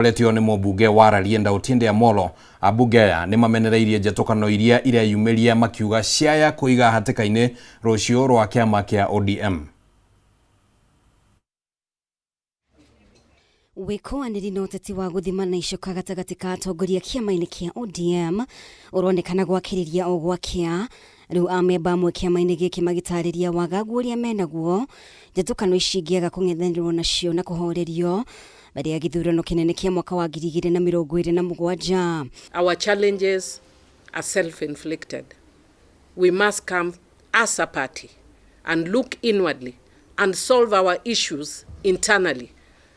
Letio ni mũmbunge wa Rarieda Otiende Amollo abunge aya nĩ mamenereirie njatũkano iria ireyumiria makiuga ciaya kũiga hatĩka-inĩ rũciũ rwa kĩama kĩa ODM. Wĩkũanĩri na ũteti wa gũthimana icoka gatagatĩ ka atongoria kĩama-inĩ kĩa ODM ũronekana gwakĩrĩria o gwakĩa. Rĩu amemba amwe kĩama-inĩ gĩkĩ magĩtarĩria wagagu ũrĩa menaguo njatũkano ici ingĩaga kũng'ethanĩrwo nacio na kũhorerio mbere ya gĩthurano kĩnene kĩa mwaka wa 2027. Our challenges are self-inflicted. We must come as a party and look inwardly and solve our issues internally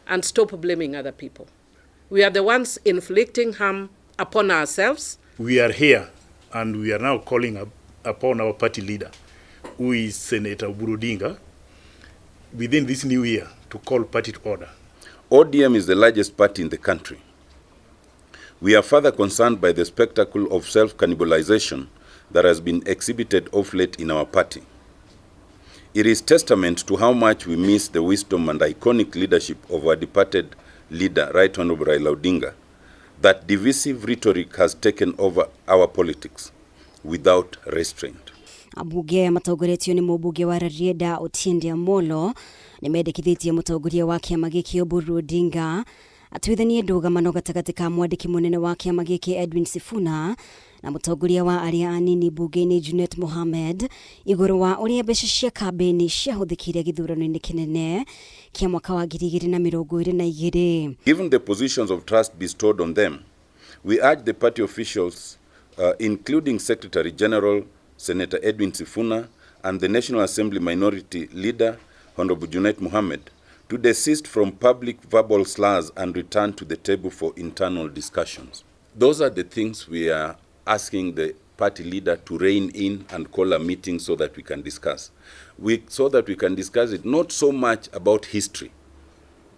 and stop blaming other people. We are the ones inflicting harm upon ourselves. We are here and we are now calling upon our party leader, who is Senator Oburu Odinga, within this new year to call party to order. ODM is the largest party in the country. We are further concerned by the spectacle of self-cannibalization that has been exhibited of late in our party. It is testament to how much we miss the wisdom and iconic leadership of our departed leader, Right Honorable Raila Odinga, that divisive rhetoric has taken over our politics without restraint. Abunge matongoretio nĩ mũmbunge wa Rarieda Otiende Amollo nĩ mendekithĩtie mũtongoria wa kĩama gĩkĩ Oburu Odinga atuithanie ndũgamano gatagatĩ ka mwandĩki mũnene wa kĩama gĩkĩ Edwin Sifuna na mũtongoria wa arĩa anini bunge-inĩ Junet Mohamed igũrũ wa ũrĩa mbeca cia kambeni ciahũthĩkire gĩthurano-inĩ kĩnene kĩa mwaka wa 2022. Given the positions of trust bestowed on them, we urge the party officials, including Secretary General Senator Edwin Sifuna and the National Assembly Minority Leader Honorable Junet Mohamed, to desist from public verbal slurs and return to the table for internal discussions. Those are the things we are asking the party leader to rein in and call a meeting so that we can discuss. So that we can discuss it not so much about history,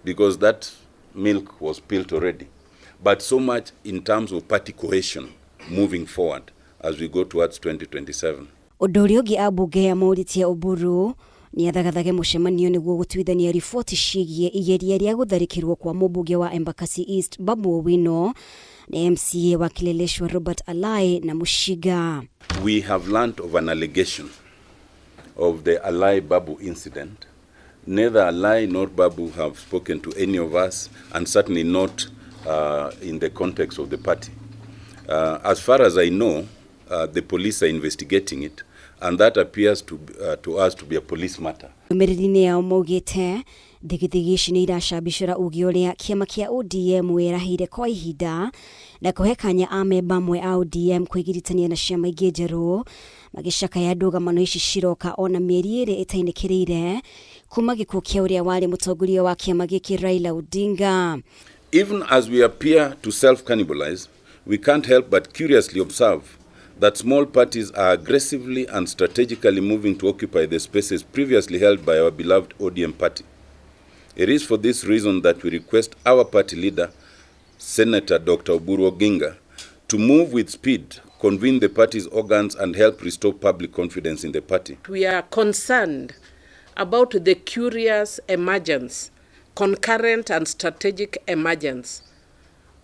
because that milk was spilled already, but so much in terms of party cohesion moving forward as we go towards 2027. Ũndũ ũrĩa ũngĩ abunge amũritie Oburu ni athagathage mũcemanio nĩguo gũtuithania riboti ciĩgiĩ igeria rĩa gũtharĩkĩrwo kwa mũmbunge wa Embakasi East Babu Owino na MCA wa Kileleshwa Robert Alai na Mushiga. We have learned of an allegation of the Alai Babu incident. Neither Alai nor Babu have spoken to any of us, and certainly not in the context of the party. As far as I know, the police are investigating it, and that appears to us to be a police matter. Mĩrĩri-inĩ yao maugĩte thigithigi ici nĩ iracambicũra uge ũrĩa kĩama kĩa ODM wĩrahĩire kwa ihinda na kũhe kanya amemba amwe a ODM kwĩgiritania na ciama ingĩ njerũ magĩcakaya ndũgamano ici ciroka ona mĩeri ĩrĩ ĩtainĩkĩrĩire kuma gĩkuũ kĩa ũrĩa warĩ mũtongoria wa kĩama gĩkĩ Raila Odinga. Even as we appear to self-cannibalize, we can't help but curiously observe that small parties are aggressively and strategically moving to occupy the spaces previously held by our beloved ODM party. It is for this reason that we request our party leader, Senator Dr. Oburu Odinga, to move with speed, convene the party's organs and help restore public confidence in the party. We are concerned about the curious emergence, concurrent and strategic emergence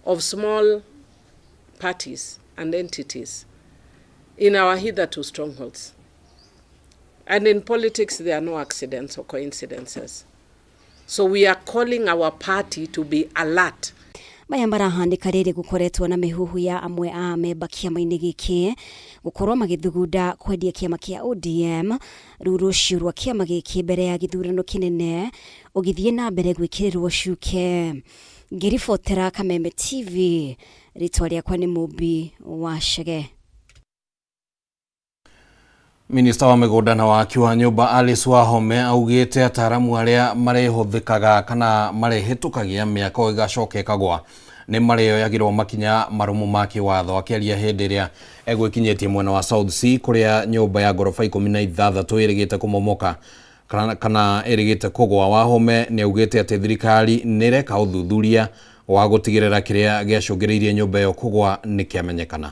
of small parties and entities in our hitherto strongholds. And in politics, there are no accidents or coincidences. So we are calling our party to be alert. Maya marahanĩka rĩrĩ gũkoretwo na mĩhuhu ya amwe a amemba kĩama-inĩ gĩkĩ gũkorwo magĩthugunda kwendia kĩama kĩa ODM rĩu rũciũ rwa kĩama gĩkĩ mbere ya gĩthurano kĩnene ũgĩthiĩ na mbere gwĩkĩrĩrwo cuke. Ngĩribotera Kameme TV, rĩtwa rĩakwa nĩ Mũmbi wa Chege. Minista wa mĩgũnda na waki wa nyũmba Alice Wahome augĩte ataaramu arĩa marehũthĩkaga kana marehĩtũkagia mĩako ĩgacoka ĩkagwa nĩ marĩoyagĩrwo makinya marũmu ma kĩwatho akĩaria hĩndĩ ĩrĩa egwĩkinyĩtie mwena wa South Sea kũrĩa nyũmba ya ngoroba 16 ĩrĩgĩte kũmomoka kana ĩrĩgĩte kũgwa. Wahome nĩ augĩte atĩ thirikari nĩreka ũthuthuria wa gũtigĩrĩra kĩrĩa gĩacũngĩrĩirie nyũmba ĩyo kũgwa nĩkĩamenyekana.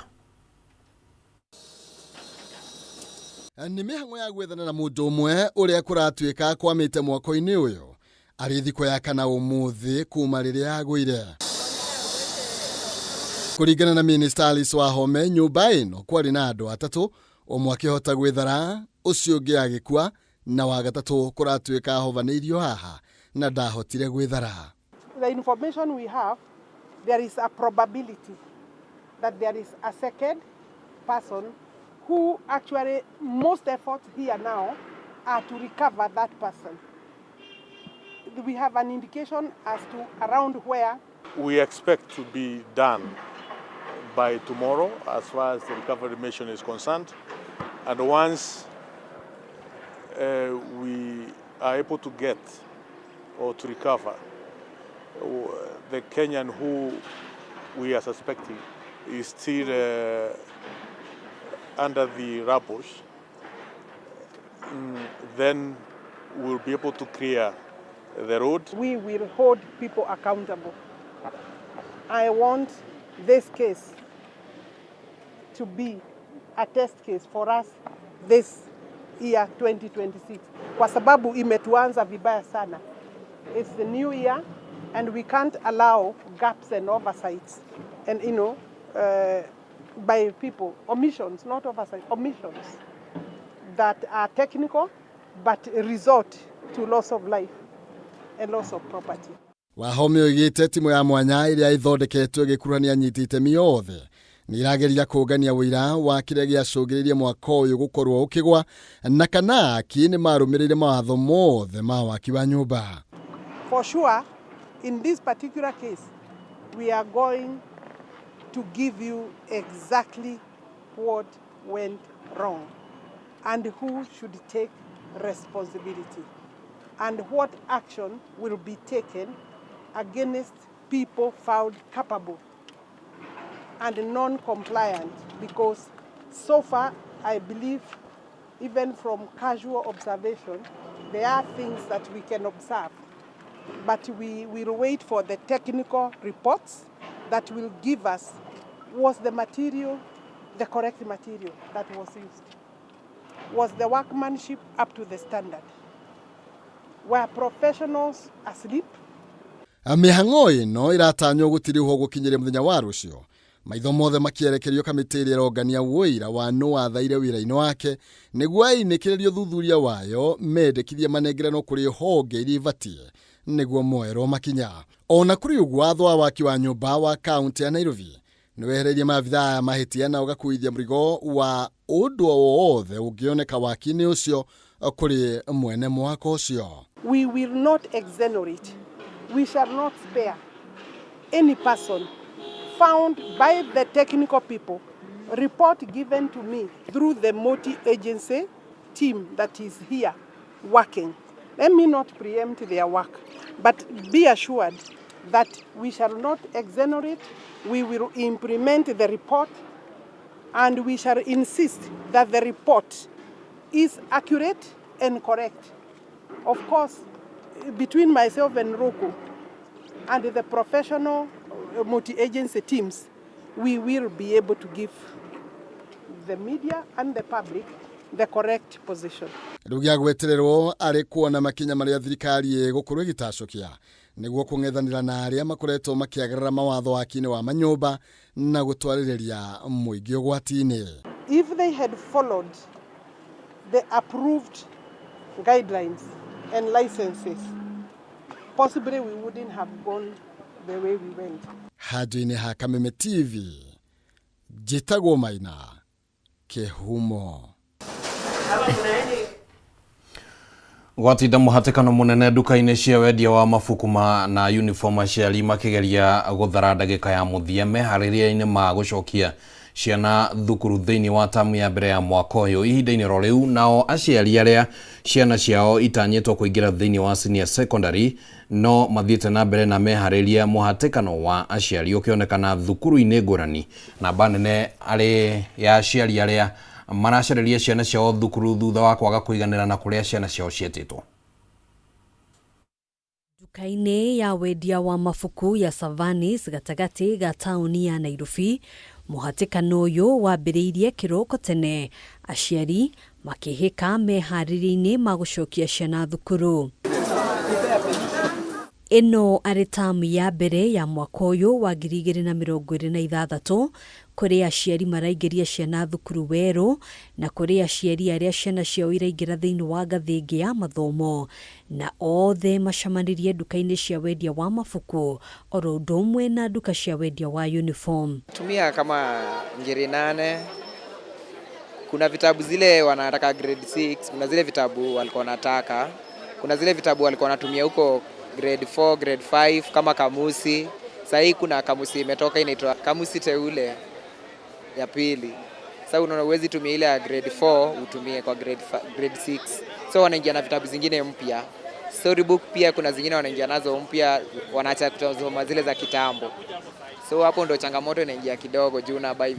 Nĩ mĩhang'o ya gwethana na mũndũ ũmwe ũrĩa kũratuĩka kwamĩte mwako-inĩ ũyũ arĩ thikũ ya kana ũmũthĩ kuma rĩrĩa agũire. Kuringana na Minister Alice Wahome, nyumba ino kwari na andu atatu, umwe akihota gwithara, ucio ungi agikua, na wa gatatu kuratuika ahovaneirio haha na ndahotire gwithara. The information we have, there is a probability that there is a second person who actually most efforts here now are to recover that person. We have an indication as to around where we expect to be done by tomorrow as far as the recovery mission is concerned. And once we are able to get or to recover the Kenyan who we are suspecting is still under the rubble, then we'll be able to clear the road. We will hold people accountable. I want this case to be a test case for us this year 2026. Kwa sababu imetuanza vibaya sana. It's the new year and we can't allow gaps and oversights and by people, omissions, not oversight, omissions that are technical but resort to loss of life and loss of property. Wahome oigite timu ya mwanya iria ithondeketwe gikuruhania anyiti itemi othe ni irageria kũngania wĩra wa kĩrĩa gĩacũngĩrĩirie mwaka ũyũ gũkorwo ũkĩgwa na kana nĩ marũmĩrĩire mawatho mothe ma waki wa nyũmba. For sure, in this particular case, we are going to give you exactly what went wrong and who should take responsibility and what action will be taken against people found capable and non-compliant, because so far I believe even from casual observation there are things that we can observe, but we will wait for the technical reports that will give us was the material the correct material that was used, was the workmanship up to the standard, were professionals asleep. Mĩhang'o ĩno ĩratanywo gũtirĩho gũkinyĩria mũthenya wa rũcio, maitho mothe makierekerio kamĩtĩ ĩrĩa ĩrongania wũira wa nũ wathaire wĩra-inĩ wake nĩguo ainĩkĩrĩrio thuthuria wayo mendekithie manengerano kũrĩ honge iria ibatie nĩguo moerwo makinya. Ona kũrĩ ũguo watho wa waki wa nyũmba wa kaunti ya Nairobi nĩwehereirie maabithaa ya mahĩtia na ũgakuithia mũrigo wa ũndũ wothe ũngĩoneka waki-inĩ ũcio kũrĩ mwene mwako ũcio. We will not exonerate. We shall not spare any person found by the technical people. Report given to me through the multi-agency team that is here working. Let me not preempt their work, but be assured that we shall not exonerate. We will implement the report and we shall insist that the report is accurate and correct. Of course, between myself and Roko and the professional multi-agency teams, we will be able to give the media and the public the correct position. Rugia gwetererwo ari kuona makinya maria thirikari ĩgũkorwo ĩgĩtacũkia nĩguo kũng'ethanĩra na arĩa makoretwo makĩagarara mawatho waki-inĩ wa manyũmba na gũtwarĩrĩria mũingĩ ũgwati-inĩ. If they had followed the approved guidelines and licenses, possibly we wouldn't have gone the way we went. Handũ-inĩ ha Kameme TV, njĩtagwo Maina Kĩhumo. Gwatinda mũhatĩkano mũnene nduka-inĩ cia wendia wa mabuku na uniform aciari makĩgeria gũthara ndagĩka ya mũthia meharĩria-inĩ ma gũcokia ciana thukuru thĩinĩ wa tamu ya mbere ya mwaka ũyũ. Ihinda-inĩ ro rĩu nao aciari arĩa ciana ciao itanyĩtwo kũingĩra thĩinĩ wa senior secondary no mathiĩte na mbere na meharĩria mũhatĩkano wa aciari ũkĩonekana thukuru-inĩ ngũrani. Namba nene arĩ ya aciari arĩa maracereria ciana ciao thukuru thutha wa kwaga kũiganĩra na kũrĩa ciana ciao cietĩtwo. Nduka-inĩ ya wendia wa mabuku ya Savanis gatagati ga tauni ya Nairobi, mũhatĩkano ũyũ wambĩrĩirie kĩroko tene, aciari makĩhĩka meharĩria-inĩ ma gũcokia ciana thukuru. Ino arĩ tamu ya mbere ya mwaka ũyũ wa 2026 kũrĩ aciari maraingĩria ciana thukuru werũ na kũrĩ aciari arĩa ciana ciao iraingĩra thĩinĩ wa ngathĩ ĩngĩ ya mathomo, na othe macamanirie nduka-inĩ cia wendia wa mabuku oro ũndũ ũmwe na nduka cia wendia wa uniform. Tumia kama ngiri 8. Kuna vitabu zile wanataka grade 6, kuna zile vitabu walikuwa wanataka, kuna zile vitabu walikuwa wanatumia huko grade 4, grade 5 kama kamusi. Sasa hii kuna kamusi imetoka inaitwa kamusi teule ya pili. Sasa unaona uwezi tumia ile ya grade 4 utumie kwa grade 6. So wanaingia na vitabu zingine mpya. Storybook pia kuna zingine wanaingia nazo mpya, wanaacha kusoma zile za kitambo. So hapo ndo changamoto inaingia kidogo juu unabai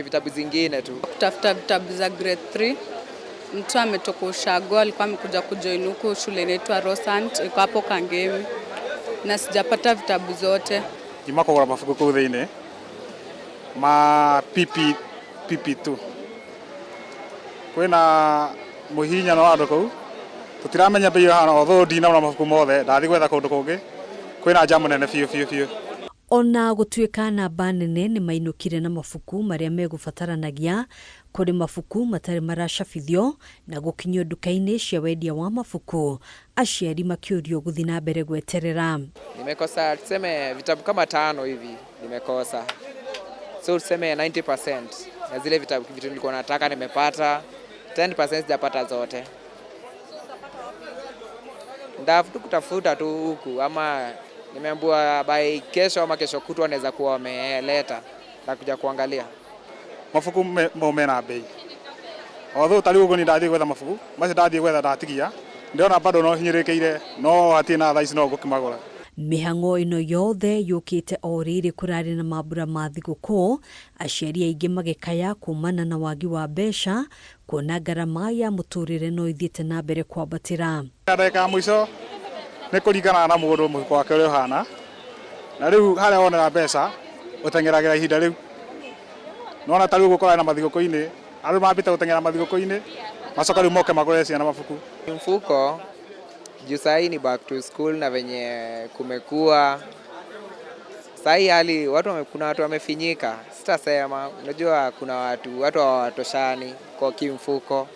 vitabu zingine tu. Kutafuta vitabu za grade 3. Mtu ametoka Ushago alikuwa amekuja kujoin huko shule inaitwa Rosant iko hapo Kangemi. Na sijapata vitabu zote. Jima kugura mafuku kuu thĩinĩ ma pipi tu. Kwĩna mũhihinyano wa andũ kũu. Tũtiramenya bei hana although ndina na mafuku mothe ndathi gwetha kũndũ kũngĩ. Kwĩna jamu nene biũ. Ona gũtuĩka namba nene nĩ mainũkire na mabuku marĩa megũbataranagia kũrĩ mabuku matarĩ maracabithio na gũkinyio nduka-inĩ cia wendia wa mabuku, aciari makĩũrio gũthiĩ na mbere gweterera. Nimekosa tuseme vitabu kama 5 hivi nimekosa. So tuseme 90% ya zile vitu nilikuwa nataka nimepata, 10% sijapata zote. Ndafuta kutafuta tu huku ama nimeambiwa by kesho ama kesho kutwa wanaweza kuwa wameleta na kuja kuangalia. Mafuku mena bei. Although tari ugo ni ndathi gwetha mafuku, mace ndathi gwetha ndatigia. Ndiona bado no hinyĩrĩkĩire no hatirĩ na thaici no gũkimagũra. Mĩhang'o ĩno yothe yũkĩte o rĩrĩ kũrarĩ na mambura ma thigũkũ, aciari aingĩ magĩkaya kumana na wagi wa mbeca, kuona ngarama ya mũtũrĩre no ithiĩte na mbere kwambatĩra. Ndagĩka ya mũico nĩ kũringana na mũndũ mũhuko wake ũrĩa ũhana. Na rĩu harĩa wonera mbeca ũteng'eragĩra ihinda rĩu. Nona tari gũkorana na mathigũkũ-inĩ, andũ mambĩte gũteng'era mathigũkũ-inĩ, macoka rĩu moke magũre ciana mabuku. Mfuko juu sahi ni back to school na venye kumekuwa sahi hali kuna watu wamefinyika. Sitasema, unajua kuna watu hawatoshani kwa kimfuko.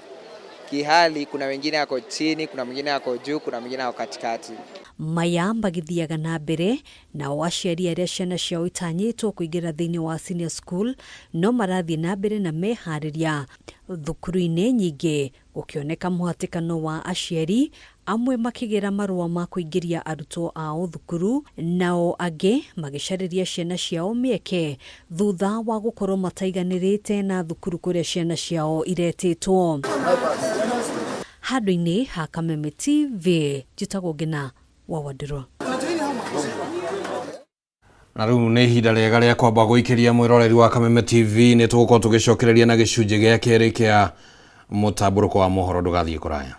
Kihali kuna wengine yako chini, kuna mwingine yako juu, kuna mwingine yako katikati. Maya magĩthiaga na mbere na aciari arĩa ciana ciao itanyĩtwo kũingĩra thĩinĩ wa senior school no marathiĩ na mbere na meharĩria. Thukuru-inĩ nyingĩ gũkĩoneka mũhatĩkano wa aciari, amwe makĩgĩra marũa ma kũingĩria arutwo ao thukuru, nao angĩ magĩcarĩria ciana ciao mĩeke thutha wa gũkorwo mataiganĩrĩte na thukuru kũrĩa ciana ciao iretĩtwo. Handũ-inĩ ha Kameme TV, njĩtagwo Ngina wa Wandĩrwo. Na rĩu nĩ ihinda rĩega rĩa kwamba gũikĩria mwĩroreri wa Kameme TV, nĩ tũgũkorwo tũgĩcokereria na gĩcunjĩ gĩa kerĩ kĩa mũtambũrũko wa mohoro, ndũgathiĩ kũraya.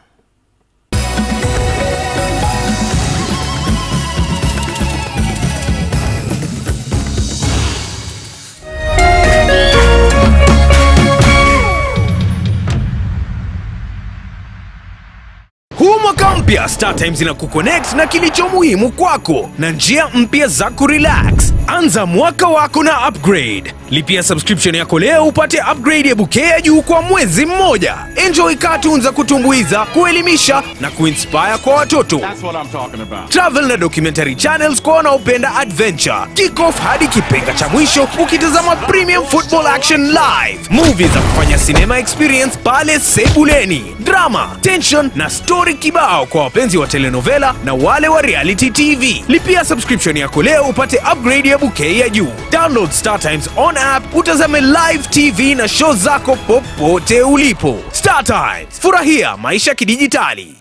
Mwaka mpya StarTimes inakuconnect na kilicho muhimu kwako na njia mpya za kurelax. Anza mwaka wako na upgrade. Lipia subscription yako leo upate upgrade ya bouquet ya juu kwa mwezi mmoja. Enjoy cartoons za kutumbuiza, kuelimisha na kuinspire kwa watoto. That's what I'm talking about. Travel na documentary channels kwa wanaopenda adventure. Kick off hadi kipenga cha mwisho ukitazama premium football action live. Movies za kufanya cinema experience pale sebuleni. Drama, tension na story kibao kwa wapenzi wa telenovela na wale wa reality TV. Lipia subscription yako leo upate upgrade ya bouquet ya juu. Download StarTimes on app, utazame live TV na show zako popote ulipo. StarTimes, furahia maisha kidijitali.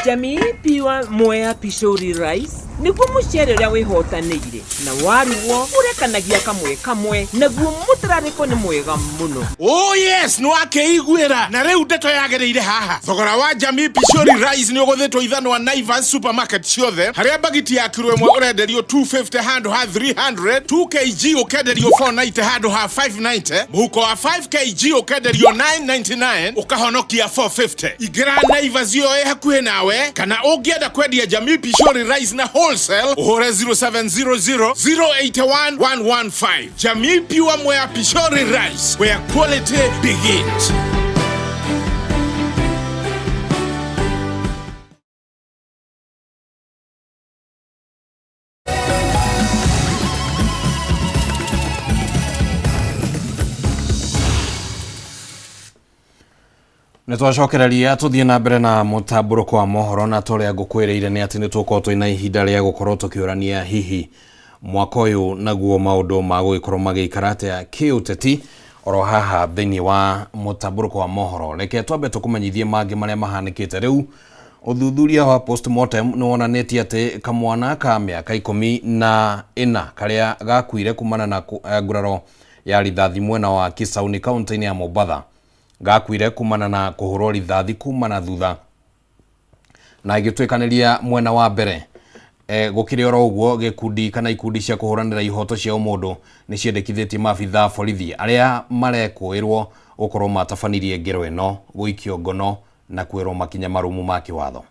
Jamii piwa Mwea Pishori Rice niguo mucere uria wihotanĩire na waruo urekanagia kamwe naguo mutarariko ni mwega muno. Oh yes, no akeiguira na riu ndeto yagereire haha. Thogora wa Jamii Pishori Rice ni uguthetwo ithano wa Naivas supermarket ciothe haria bagiti ya kiro imwe urenderio 250 handu ha 300, 2 kg ukenderio 490 handu ha 590, muhuko wa 5 kg ukenderio 999 ukahonokia 450. Igira Naivas yo hakuhe nawe kana ungienda kwendia Jamii Pishori Rice na wholesale uhure 0700 081 115. Jamii Pure Mwea Pishori Rice, where quality begins. Nitwacokereria tuthie na mbere na mutamburuko wa mohoro na toria ngukwireire ni ati nituko twina ihinda ria gukorwo tukiurania hihi mwaka uyu naguo maundu ma gugikorwo magiikara atia kiuteti oro haha thiini wa mutamburuko wa mohoro. Reke twambe tukumenyithie mangi maria mahanikite riu. Uthuthuria wa postmortem ni wonanitie ati kamwana ka miaka 14 karia gakuire kumana na nguraro ya rithathi mwena wa Kisauni kaunti-ini ya Mombasa gakuire kumana na kuhurwo rithathi kumana thutha na igitwikaniria mwena wa mbere. Gukiri oro uguo gikundi kana ikundi cia kuhuranira ihoto cia umundu ni ciendekithitie maabitha borithi aria marekuirwo ukorwo matabanirie ngero ino guikio ngono na kwirwo makinya marumu ma kiwatho.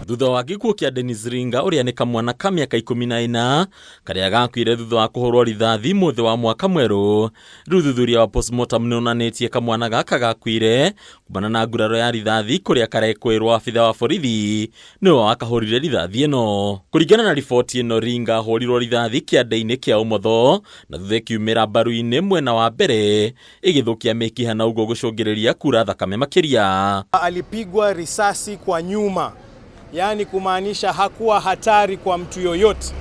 Thutha wa gikuo kia Dennis Ringa uria ni kamwana ka miaka 14 karia gakuire thutha wa kuhurwo rithathi muthi wa mwaka mweru. Thuthuria wa postmortem nionanitie kamwana gaka gakuire kumana na nguraro ya rithathi kuria karekwirwo abitha wa borithi no akahurire rithathi ino. Kuringana na riboti ino, Ringa hurirwo rithathi kiande-ini kia umotho na thutha kiumira mbaru-ini mwena wa mbere igithukia mikiha na ugo gucungiriria kura thakame makiria. Alipigwa risasi kwa nyuma, yani kumaanisha hakuwa hatari kwa mtu yoyote.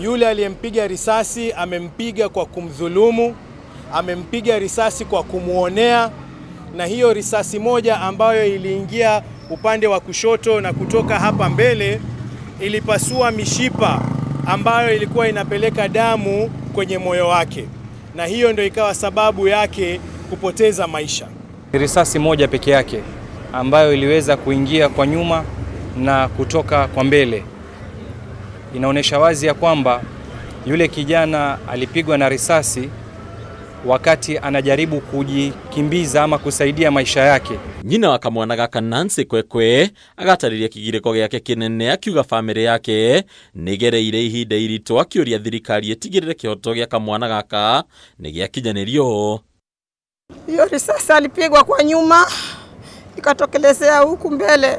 Yule aliyempiga risasi amempiga kwa kumdhulumu, amempiga risasi kwa kumuonea, na hiyo risasi moja ambayo iliingia upande wa kushoto na kutoka hapa mbele ilipasua mishipa ambayo ilikuwa inapeleka damu kwenye moyo wake, na hiyo ndio ikawa sababu yake kupoteza maisha. Risasi moja peke yake ambayo iliweza kuingia kwa nyuma na kutoka kwa mbele inaonesha wazi ya kwamba yule kijana alipigwa na risasi wakati anajaribu kujikimbiza ama kusaidia maisha yake. Nyina wa kamwana gaka Nancy Kwekwe agatariria kigiriko giake kinene akiuga family yake nigereire ihinda iritu akiuria thirikari itigirire kihoto gia kamwana gaka nigiakinyanirio. Hiyo risasi alipigwa kwa nyuma ikatokelezea huku mbele.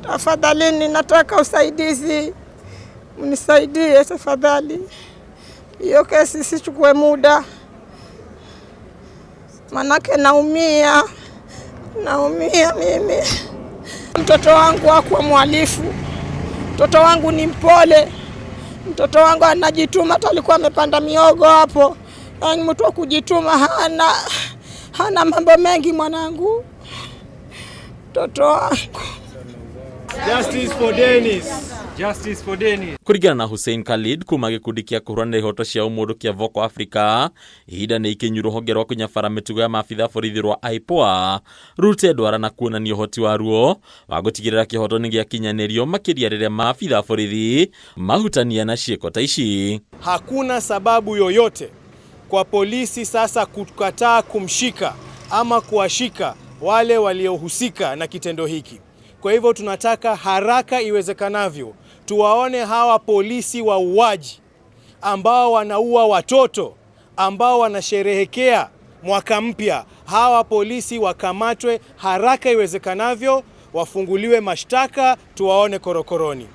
Tafadhali nataka usaidizi, mnisaidie tafadhali. Hiyo kesi sichukue muda, manake naumia mimi. Mtoto wangu hakuwa mhalifu, mtoto wangu ni mpole, mtoto wangu anajituma. Alikuwa amepanda miogo hapo, yani mtu wa kujituma, hana mambo mengi mwanangu, mtoto wangu. Justice for Dennis. Justice for Dennis. Kuringana na Hussein Khalid kuma gikundi kia kuhuranira ihoto cia umundu kia Voco Africa, ihinda ni ikinyuru honge rwa kunyabara mitugo ya maabitha borithi rwa IPOA rute ndwara na kuonania uhoti waruo wa gutigirira kihoto ni giakinyanirio makiria riria maabitha borithi mahutania na ciiko ta ici. Hakuna sababu yoyote kwa polisi sasa kukataa kumshika ama kuwashika wale waliohusika na kitendo hiki. Kwa hivyo tunataka haraka iwezekanavyo tuwaone hawa polisi wauaji ambao wanaua watoto, ambao wanasherehekea mwaka mpya. Hawa polisi wakamatwe haraka iwezekanavyo, wafunguliwe mashtaka, tuwaone korokoroni.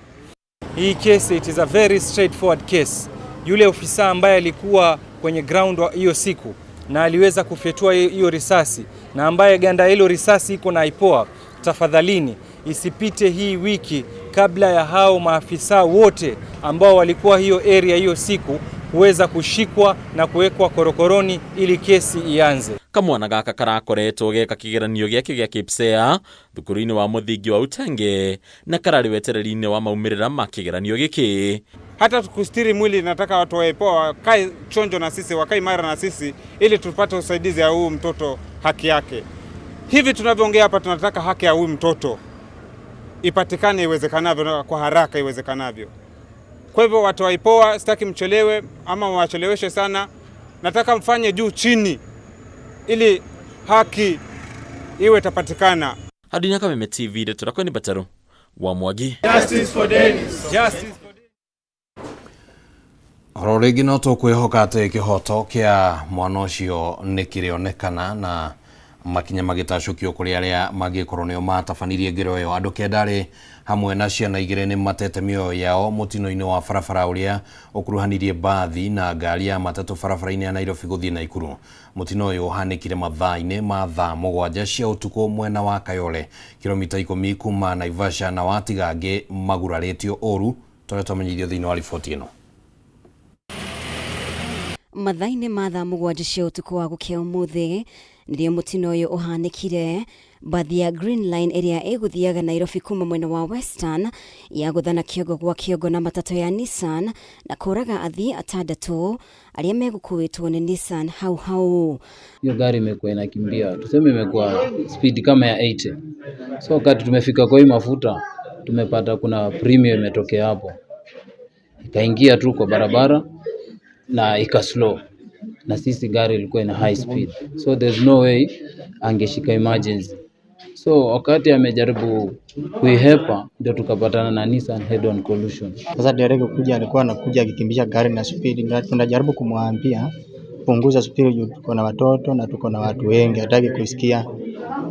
Hii case, it is a very straightforward case. Yule ofisa ambaye alikuwa kwenye ground hiyo siku na aliweza kufyatua hiyo risasi na ambaye ganda hilo risasi iko na IPOA, tafadhalini isipite hii wiki kabla ya hao maafisa wote ambao walikuwa hiyo area hiyo siku kuweza kushikwa na kuwekwa korokoroni ili kesi ianze. kamwana gaka karakoretwo geka kigeranio gĩake gĩa KPSEA thukuru-inĩ wa mũthingi wa Utenge na kararĩ wetereri-inĩ wa maumĩrĩra ma kigeranio gĩkĩ. Hata tukustiri mwili, nataka watu waepoa wakae chonjo na sisi, wakae imara na sisi, ili tupate usaidizi ya huyu mtoto haki yake. Hivi tunavyoongea hapa, tunataka haki ya huyu mtoto ipatikane iwezekanavyo, kwa haraka iwezekanavyo. Kwa hivyo watu waipoa, sitaki mchelewe ama wacheleweshe sana. Nataka mfanye juu chini ili haki iwe tapatikana. Hadi Nyakameme TV ndeto rakwa ni Bataro wa Mwangi. Justice for Dennis. Justice for Rorigi no tukwihoka ati kihoto kia mwana ucio nikirionekana na makinya magitacukio kuri aria magikorwo nio matabanirie ngiro yo. Andu kendari hamwe na ciana igire ni matete mioyo yao mutino-ini wa barabara uria ukuruhanirie bathi na ngari ya matatu barabara-ini ya Nairobi guthii Naikuru. Mutino uyu uhanikire mathaa-ini ma thaa 7 cia utuku mwena wa Kayole, kilomita 10 kuma Naivasha, na watigangi maguraritio oru. Tore tumenyithio thiini wa riboti ino. Mathaa-ini ma thaa 7 cia utuku wa gukia umuthi nirio mutino uyu uhanikire bathi ya Green Line area iguthiaga Nairobi kuma mwena wa Western ya guthana kiogo gwa kiogo na matatu ya Nissan na kuraga athii 6 aria megukuitwo ni Nissan hau. Hiyo gari imekuwa inakimbia, tuseme imekuwa speed kama ya 80. So wakati tumefika kwa hii mafuta tumepata kuna premium imetokea hapo, ikaingia tu kwa barabara na ikaslow, na sisi gari ilikuwa ina high speed, so there's no way angeshika emergency. So wakati amejaribu kuihepa ndio tukapatana na Nissan head on collision. Sasa dereva kuja alikuwa anakuja akikimbisha gari na speed, tunajaribu kumwambia punguza speed, tuko na watoto na tuko na watu wengi, hataki kusikia.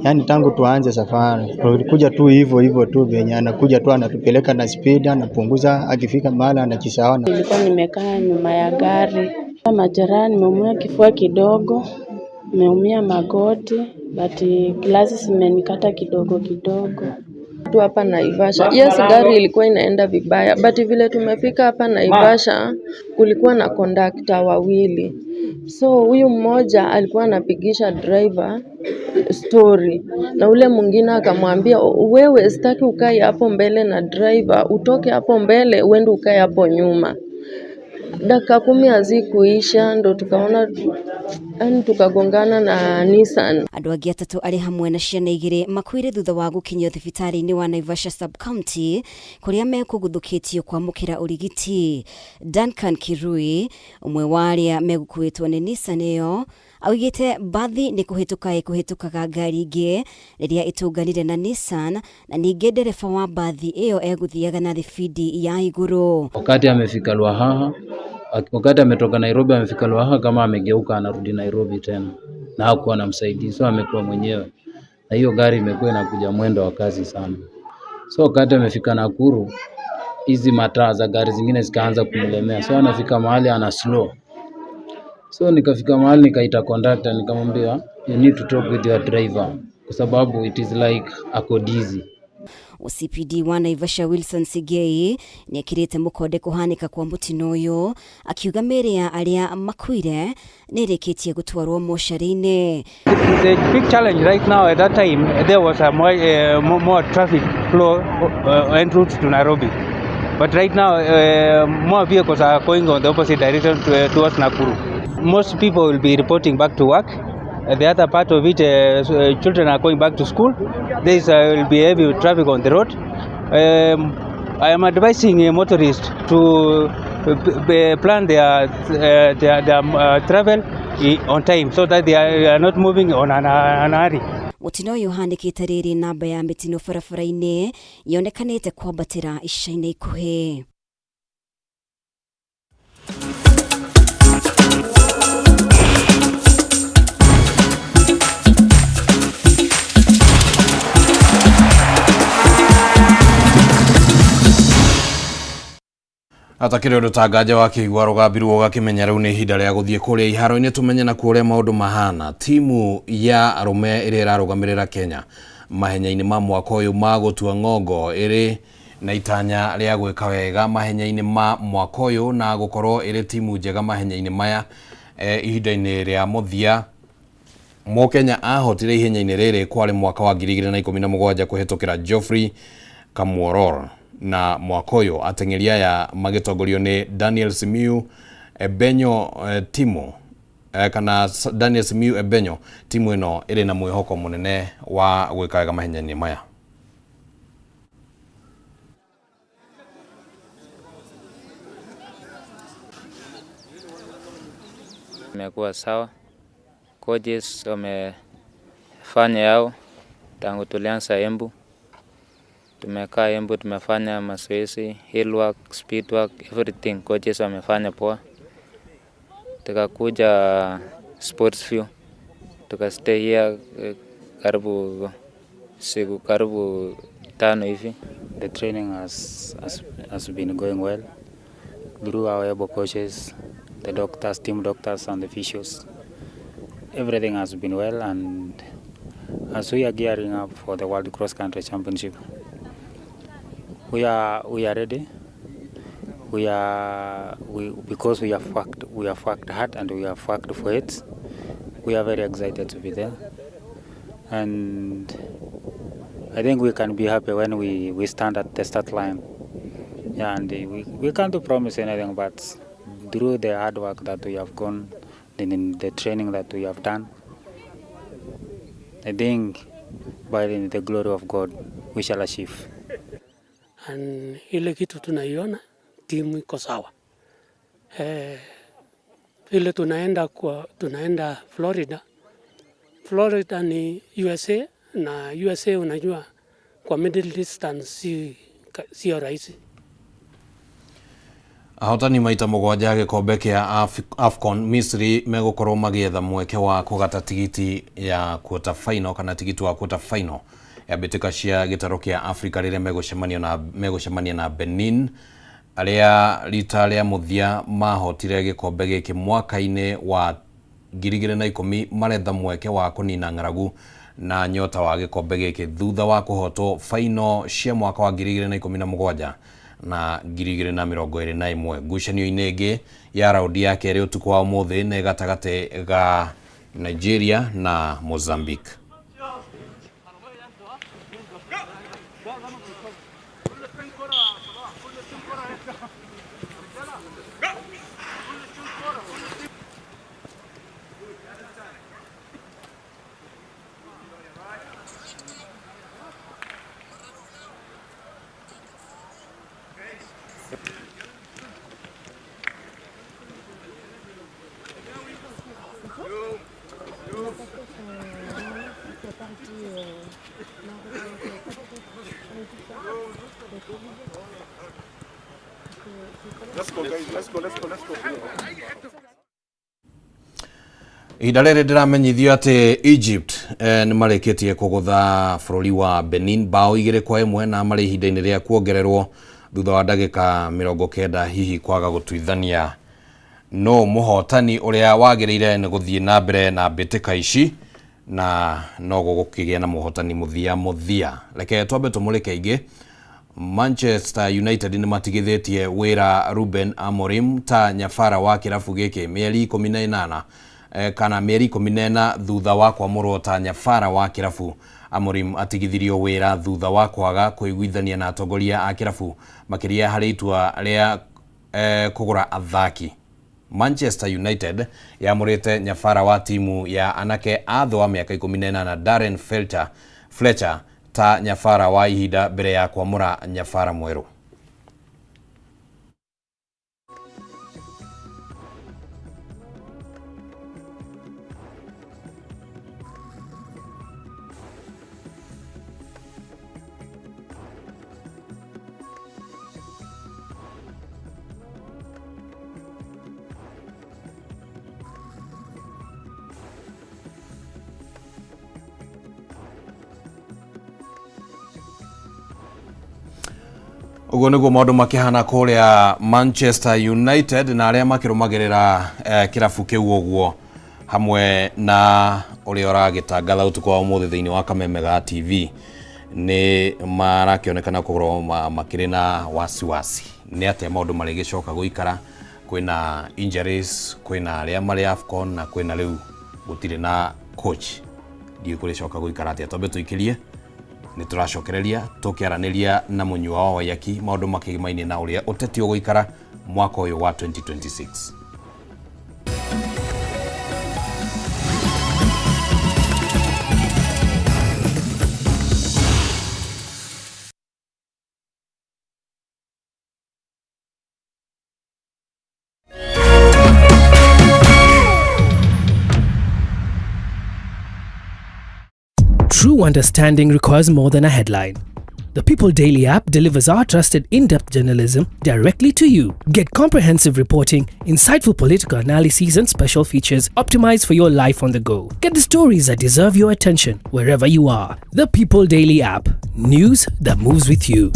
Yani tangu tuanze safari tulikuja tu hivyo tu, venye anakuja tu anatupeleka na speed, anapunguza, akifika mahali anachisahau. Nilikuwa nimekaa nyuma ya gari, majeraha, nimeumia kifua kidogo, nimeumia magoti, but glasi zimenikata kidogo. Tu hapa Naivasha. Yes, gari ilikuwa inaenda vibaya, but vile tumefika hapa Naivasha kulikuwa na conductor wawili. So huyu mmoja alikuwa anapigisha driver story na ule mwingine akamwambia, wewe sitaki ukae hapo mbele na driver, utoke hapo mbele uende ukae hapo nyuma. Dakika 10 hazikuisha ndo tukaona tukagongana na Nissan. Andu angi 3 ari hamwe na ciana igire makuire thutha wa gukinyio thibitari-ini wa Naivasha sub county kuria mekuguthukitio kwa mukira urigiti. Duncan Kirui, umwe wa aria megukuitwo ni Nissan iyo, augite bathi ni kuhitukaga ngari ingi riria itunganire na Nissan, na ninge ndereba wa bathi iyo eguthiaga na thibidi ya iguru. Wakati amefika Lwahaha, wakati ametoka Nairobi amefika Lwahaha, kama amegeuka anarudi Nairobi tena, na hakuwa na msaidizi, so amekuwa mwenyewe, na hiyo gari imekuwa inakuja mwendo wa kasi sana. So wakati amefika Nakuru, hizi mataa za gari zingine zikaanza kumlemea, so anafika mahali ana slow. So nikafika mahali nikaita conductor, nikamwambia you need to talk with your driver kwa sababu it is like ako dizzy. OCPD wa Naivasha Wilson Sigei ni akirite mukode kuhanika kwa mutino uyu, akiuga meri ya aria makuire nireketie gutwarwo moshari-ini. The big challenge right now, at that time there was a more traffic flow en route to Nairobi, but right now more vehicles are going on the opposite direction towards Nakuru. Most people will be reporting back to work. The other part of it, children are going back to school. There will be heavy traffic on the road. I am advising motorists to plan their travel on time so that they are not moving on an hurry. Mutino uyu hanikite riri namba ya mitino barabara-ini yonekanite kwambatira ica-ini ikuhi. Atakire rutanganja wa kigwa rugambiru gakimenya riu ni ihinda ria guthie kuria iharo-ini tumenye na kuria maundu mahana. Timu ya arume iri irarugamirira Kenya mahenya-ini ma mwaka uyu ma gutua ng'ongo iri na itanya ria gwika wega mahenya-ini ma mwaka uyu na gukorwo iri timu njega mahenya-ini maya ihinda-ini ria muthia Mokenya ahotire ihenya-inĩ rĩrĩ kwarĩ mwaka wa 2017 kũhetũkĩra Geoffrey Kamworor, na mwaka ũyũ ateng'eri aya magĩtongorio nĩ Daniel Simiyu Ebenyo timu kana Daniel Simiyu Ebenyo. Timu ĩno ĩrĩ na mwĩhoko mũnene wa gwĩka wega mahenya-inĩ maya. Imekuwa sawa, coaches wamefanya yao tangu tulianza Embu. Tumekaa Embu, tumefanya mazoezi, hill work, speed work, everything coaches wamefanya poa. Tukakuja sports view, tukastay here karibu siku karibu 5 hivi. The training has been going well through our able coaches, the doctors, team doctors and the physios. Everything has been well, and as we are gearing up for the World Cross Country Championship, we are ready. Because we have worked hard and we have worked for it. We are very excited to be there, and I think we can be happy when we stand at the start line. Yeah, and we can't promise anything, but through the hard work that we have gone, in the training that we have done, I think by the glory of God we shall achieve. And ile kitu tunaiona timu iko sawa. Ile tunaenda Florida. Florida ni USA, na USA unajua kwa middle distance sio rahisi. Ahotani maita mũgwanja gĩkombe kĩa AFCON Misri megũkorwo magĩetha mweke wa kũgata tigiti ya quarter final kana tigiti wa quarter final ya mbĩtĩka cia gĩtaro kĩa Afrika rĩrĩa megũcemania na Benin, arĩa rita rĩa mũthia mahotire gĩkombe gĩkĩ mwaka-inĩ wa 2010 maretha mweke wa kũnina ng'aragu na nyota wa gĩkombe gĩkĩ thutha wa kũhotwo final cia mwaka wa 2017 na 2021. Ngucanio-inĩ ĩngĩ ya raundi ya kerĩ ũtukũ wa ũmũthĩ nĩ gatagatĩ ga Nigeria na Mozambique. Let's go, guys. Let's go. Ihinda rĩrĩ ndĩramenyithio atĩ Egypt nĩ marĩkĩtie kũgũtha bũrũri wa Benin bao 2-1 na marĩ ihinda-inĩ rĩa kuongererwo thutha wa ndagĩka 90 hihi kwaga gũtuithania no mũhotani ũrĩa wagĩrĩire nĩ gũthiĩ na mbere na mbĩtĩka ici na no gũgũkĩgĩa na mũhotani mũthia. Reke twambe tũmũrĩke ingĩ. Manchester United nĩ matigithĩtie wĩra Ruben Amorim ta nyabara wa kĩrabu gĩkĩ mĩeri 18 kana mĩeri 14 thutha wa kwamũrwo ta nyabara wa kĩrabu. Amorim atigithirio wĩra thutha wa kwaga kũiguithania na atongoria a kĩrabu makĩria harĩ itua rĩa kũgũra athaki. Manchester United yamũrĩte nyabara wa timu ya anake a thĩ wa mĩaka 18 na Darren Fletcher ta nyabara wa ihinda mbere ya kwamũra nyabara mwerũ. Ugo nĩguo maũndũ makĩhana kũrĩa Manchester United na arĩa makĩrũmagĩrĩra kĩrabu kĩu ũguo hamwe na ũrĩa ũragĩtangatha ũtukũ wa ũmũthĩ thĩinĩ wa Kameme ga TV nĩ marakĩonekana kũgũrwo makĩrĩ na wasiwasi nĩ atĩa maũndũ marĩgĩcoka gũikara. Kwĩna injuries, kwĩna arĩa marĩ AFCON na kwĩna rĩu gũtirĩ na coach ndikuricoka guikara atia tombe tuikirie ni turacokereria tukiaraniria na Munyua wa Waiyaki maundu makigimaine na uria uteti uguikara mwaka uyu wa 2026. True understanding requires more than a headline. The People Daily app delivers our trusted in-depth journalism directly to you. Get comprehensive reporting, insightful political analyses and special features optimized for your life on the go. Get the stories that deserve your attention wherever you are. The People Daily app. News that moves with you.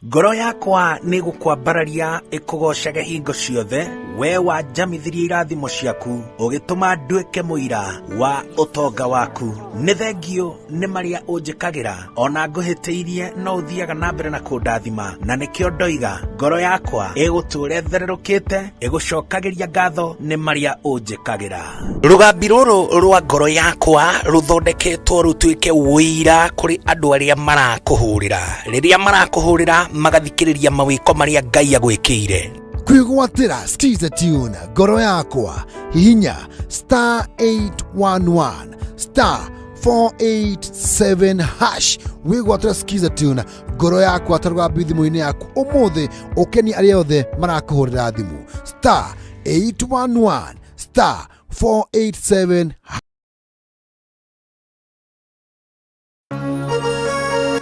Ngoro yakwa nĩ gũkwambararia ĩkũgocage hingo ciothe we wanjamithirie irathimo ciaku ũgĩtũma nduĩke mũira wa ũtonga waku. Nĩ thengio nĩ marĩa ũnjĩkagĩra ona ngũhĩtĩirie no ũthiaga na mbere na kũndathima na nĩkĩo ndoiga ngoro yakwa ĩgũtũũre thererũkĩte ĩgũcokagĩria ngatho nĩ marĩa ũnjĩkagĩra. Rũgambi rũrũ rwa ngoro yakwa rũthondeketwo rũtuĩke wũira kũrĩ andũ arĩa marakũhũrĩra rĩrĩa marakũhũrĩra magathikĩrĩria mawĩko marĩa Ngai agwĩkĩire. Kwĩgwatĩra Skiza Tune ngoro yakwa hihinya *811 *487# wĩgwatĩra Skiza Tune ngoro yakwa ta rũgambi thimũ-inĩ yaku ũmũthĩ ũkeni arĩa othe marakũhũrĩra thimũ *811 *487#.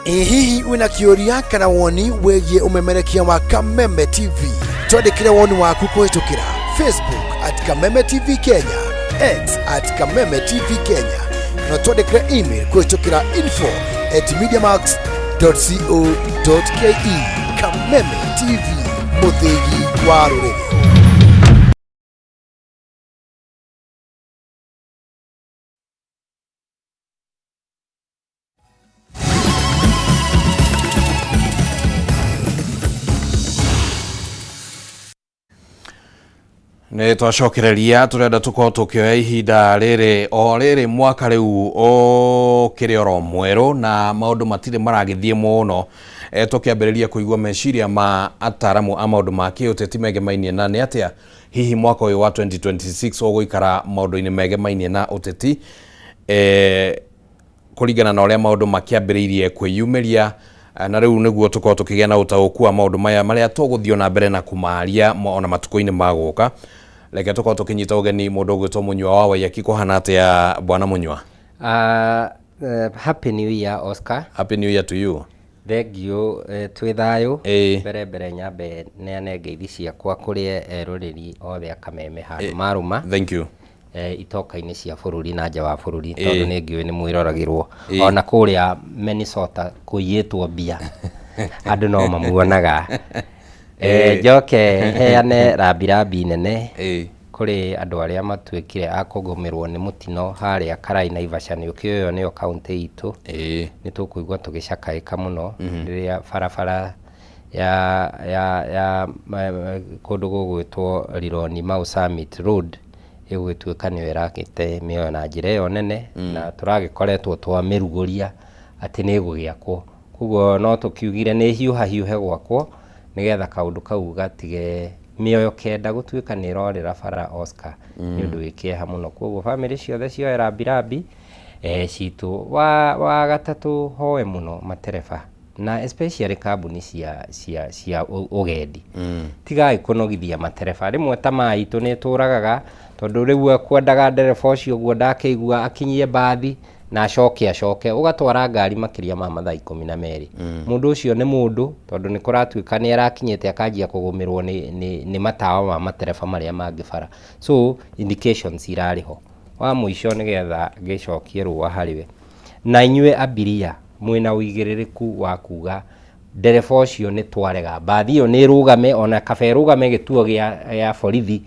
Hihi wina kĩũria kana woni wĩgiĩ umemerekia wa Kameme TV? Twandĩkĩre woni waku kũhĩtũkĩra Facebook @Kameme TV Kenya, X @Kameme TV Kenya, na twandĩkĩre email kũhĩtũkĩra info@mediamax.co.ke. Kameme TV, mũthĩgi wa rũrĩrĩ. Nĩ twacokereria turenda tukorwo tukioya ihinda rĩrĩ mwaka rĩu kĩrĩ oro mwerũ na maũndũ matirĩ maragĩthiĩ mũno tũkĩambĩrĩria kũigua meciria ma ataramu a maũndũ ma kĩũteti megemainie na nĩ atĩa hihi mwaka ũyũ wa 2026 ũgũikara maũndũ-inĩ megemainie na ũteti kũringana na ũrĩa maũndũ makĩambĩrĩirie kwĩyumĩria na rĩu nĩguo tukorwo tukĩgĩa na ũtaũku wa maũndũ maya marĩa tũgũthiĩ na mbere na kumaria ona matukũ-inĩ magũka. Reke tukorwo tukĩnyita ũgeni mũndũ ũgwĩtwo Munyua wa Waiyaki. Kũhana atĩa bwana Munyua? Happy New Year Oscar. Happy New Year to you. Thengio twĩ thayũ mbere nyambe neane ngeithi ciakwa kũrĩ rũrĩrĩ othe a Kameme handũ marũma. Thank you. Itoka-inĩ cia bũrũri na nja wa bũrũri tondũ nĩ ngĩũĩ nĩ mwĩroragĩrwo ona kũrĩa Minnesota kũiyĩtwo mbia andũ no mamuonaga. Njoke heane rambirambi nene kũrĩ andũ arĩa matuĩkire a kũgũmĩrwo nĩ mũtino harĩa Karai Naivasha. Nĩ ũkĩũĩ nĩyo kaũntĩ itũ. Nĩ tũkũigua tũgĩcakaĩka mũno rĩrĩa barabara ya kũndũ gũgwĩtwo Rironi Mau Summit Road ĩgũgĩtuĩka nĩyo ĩrakĩte mĩoyo na njĩra ĩyo nene na tũragĩkoretwo twamĩrugũria atĩ nĩ ĩgũgĩakwo. Koguo no tũkiugire nĩ hiũhe gwakwo nĩgetha kaũndũ kau gatige mĩoyo kenda gũtuĩka nĩ ĩrorĩra bara Oscar nĩ ũndũ wĩ kĩeha mũno. Koguo bamĩrĩ ciothe cioe rambirambi citũ. Wa gatatũ hoe mũno matereba na especially kambuni cia ũgendi tigai kũnogithia matereba. Rĩmwe ta maitũ nĩ tũragaga tondũ rĩu akwendaga ndereba ũcio ũguo ndakĩigua akinyie mbathi na acoke ũgatwara ngari makĩria ma mathaa 12. Mũndũ ũcio nĩ mũndũ tondũ nĩ kũratuĩka nĩ arakinyĩte akanjia kũgũmĩrwo nĩ matawa ma matereba marĩa mangĩ bara. So indications irarĩho wa mũico nĩgetha gĩcokie rũa harĩwe na inyuĩ abiria mwĩna ũigĩrĩrĩku wa kuga ndereba ũcio nĩ twarega mbathi ĩyo nĩ rũgame ona kaba rũgame gĩtuo gĩa borithi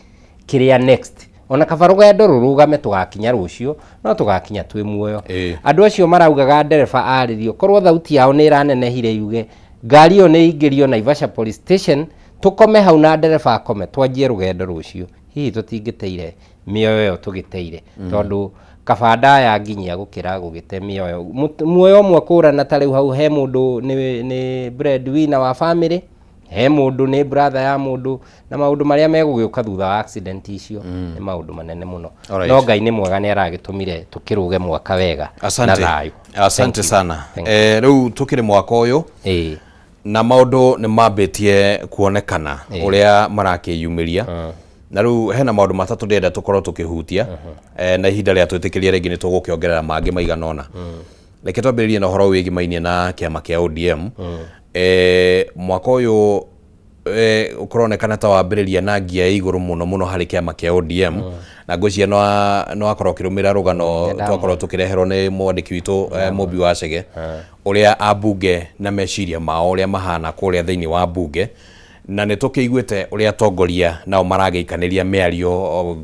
kĩrĩa next ona kaba rũgendo rũrũgame tũgakinya rũcio no tũgakinya twĩ muoyo. Andũ acio maraugaga ndereba arĩrio korwo thauti yao nĩ iranenehire yuge ngari ĩyo nĩ ingĩrio Naivasha police station tukome hau na ndereba akome twanjie rugendo rucio hihi tutingiteire mioyo yo tugiteire tondu kabanda ya nginya gukira gugite mioyo muoyo mwe kurana ta riu hau he mundu ni breadwinner wa family he mundu ni brother ya mundu na maundu maria megugiuka thutha wa accident icio ni maundu manene muno no Ngai ni mwega ni aragitumire tukiruge mwaka wega na thayu. Asante sana. Riu tukire mwaka uyu na maundu ni mambitie kuonekana uria marakiyumiria na riu hena maundu matatu ndenda tukorwo tukihutia na ihinda ria twitikiria ringi ni tugukiongerera mangi maiganona. Reke twambiririe na horo wigimainie na kiama kia ODM. Mwaka uyu ukuronekana ta wambiriria na ngia iguru muno hari kiama kia ODM na ngwiciria no akorwo kirumira rugano twakorwo tukireherwo ni mwandiki witu Mobi wa Chege uria abunge na meciria mao uria mahana kuria thiini wa bunge na ni tukiguite uria tongoria nao marageikaniria miario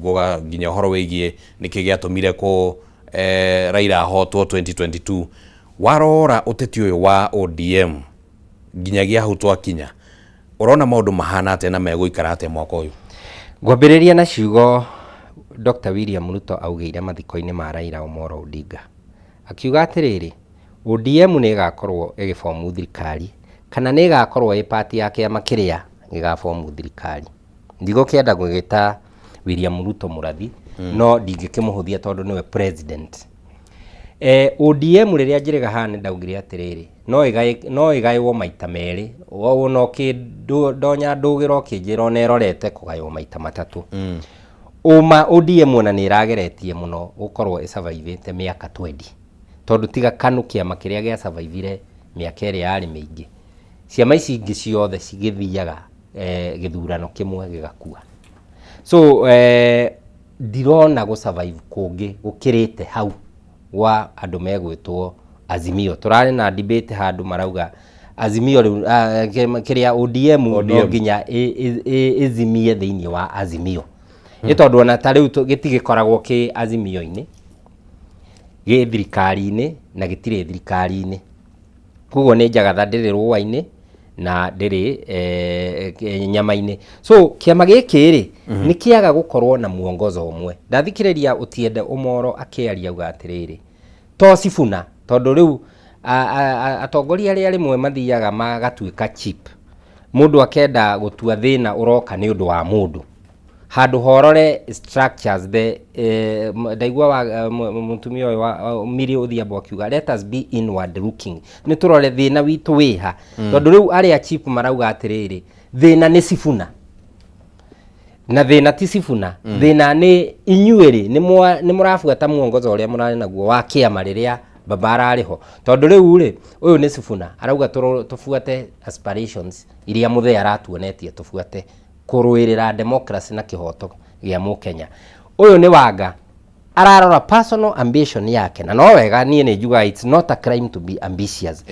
nginya horo wigie niki giatumire ku Raila ahotwo 2022 warora uteti uyu wa ODM nginyagia hau twakinya urona maundu mahana ate na meguikara ate mwaka uyu. Ngwambiriria na ciugo Dr. William Ruto augeire mathiko-ini ma Raila Omolo Odinga akiuga atiriri ODM ni igakorwo igibomu thirikari kana ni igakorwo i party ya kiama kiria gigabomu thirikari. Ndigukenda gugita William Ruto murathi no ndingikimuhuthia tondu niwe president. ODM riria njiriga hane ndaugire atiriri no igaiwo maita meri no kindonya ndugiro kinjiro nerorete kugaiwo maita matatu. ODM ona ni irageretie muno gukorwo i survivete miaka 20 tondu tiga KANU kiama kiria gia survivire miaka iri yari mingi ciama ici ingi ciothe cigithiaga githurano kimwe gigakua. So ndirona gu survive kungi gukirite hau wa andu megwitwo Azimio. Turari na debate handu marauga Azimio kiria ODM no nginya izimie thiini wa Azimio. Itondu ona ta riu gitigikoragwo ki Azimio-ini gi thirikari-ini na gitire thirikari-ini. Kugo ni njagatha ndiri ruwa-ini na ndiri nyama-ini. So kiama giki ri ni kiaga gukorwo na muongozo umwe. Ndathikiriria Otiende Omolo akiaria uga atiriri to Sifuna tondu riu atongoria aria rimwe mathiaga magatuika cheap. Mundu akenda gutua thina uroka ni undu wa mundu handu horore structures the ndaigua wa mutumia wa Miri Odhiambo akiuga let us be inward looking ni turore thina witu wiha tondu riu aria cheap marauga atiriri thina ni Sifuna na thina ti Sifuna thina ni inyueri ni murafuata muongozo uria murari naguo wa kiama riria baba arariho tondu riu ri uyu ni Sifuna arauga tufuate aspirations iria muthe aratuonetie tufuate kuruirira democracy na kihoto gia Mukenya. Uyu ni Wanga ararora personal ambition yake na no wega nie ni juga it's not a crime to be ambitious.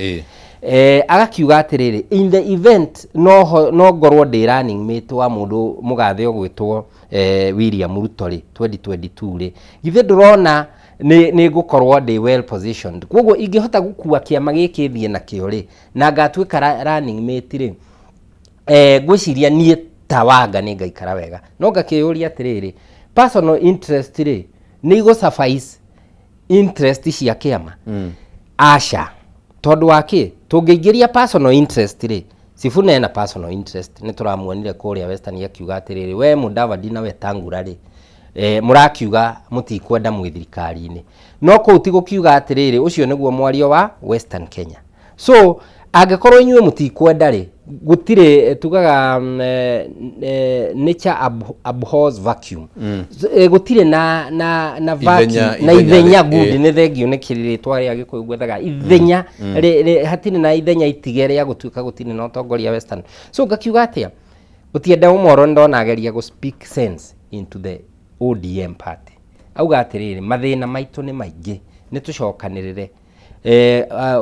Agakiuga atiriri in the event no ngorwo ndi running mate wa mundu mugathe ogwitwo William Ruto ri 2022 ri githe ndurona ni gukorwo ndi well positioned koguo ingihota gukua kiama giki thie na kio ri na ngatwika running mate ri gwiciria nie ta Wanga ni ngaikara wega no ngakiyuria atiriri personal interest ri ni go suffice interest cia kiama asha tondu waki tungeingiria personal interest ri Sifuna ena personal interest ni turamuonire kuria Western akiuga atiriri we Mudavadi na Wetangula ri murakiuga mutikwenda mwithirikari-ini no ko utigukiuga atiriri ucio niguo mwario wa Western Kenya. So angekorwo inyuĩ mutikwenda ri gutire tugaga nature abhors vacuum gutire na vacuum na ithenya good ni thengio ni kiriritwa ria Gikuyu gwethaga ithenya hatire na ithenya itigere ya gutuika gutire na utongoria Western. So ngakiuga atia Otiende Omolo ndona ageria go speak sense into the ODM party auga atiriri mathina maitu ni maingi ni tucokanirire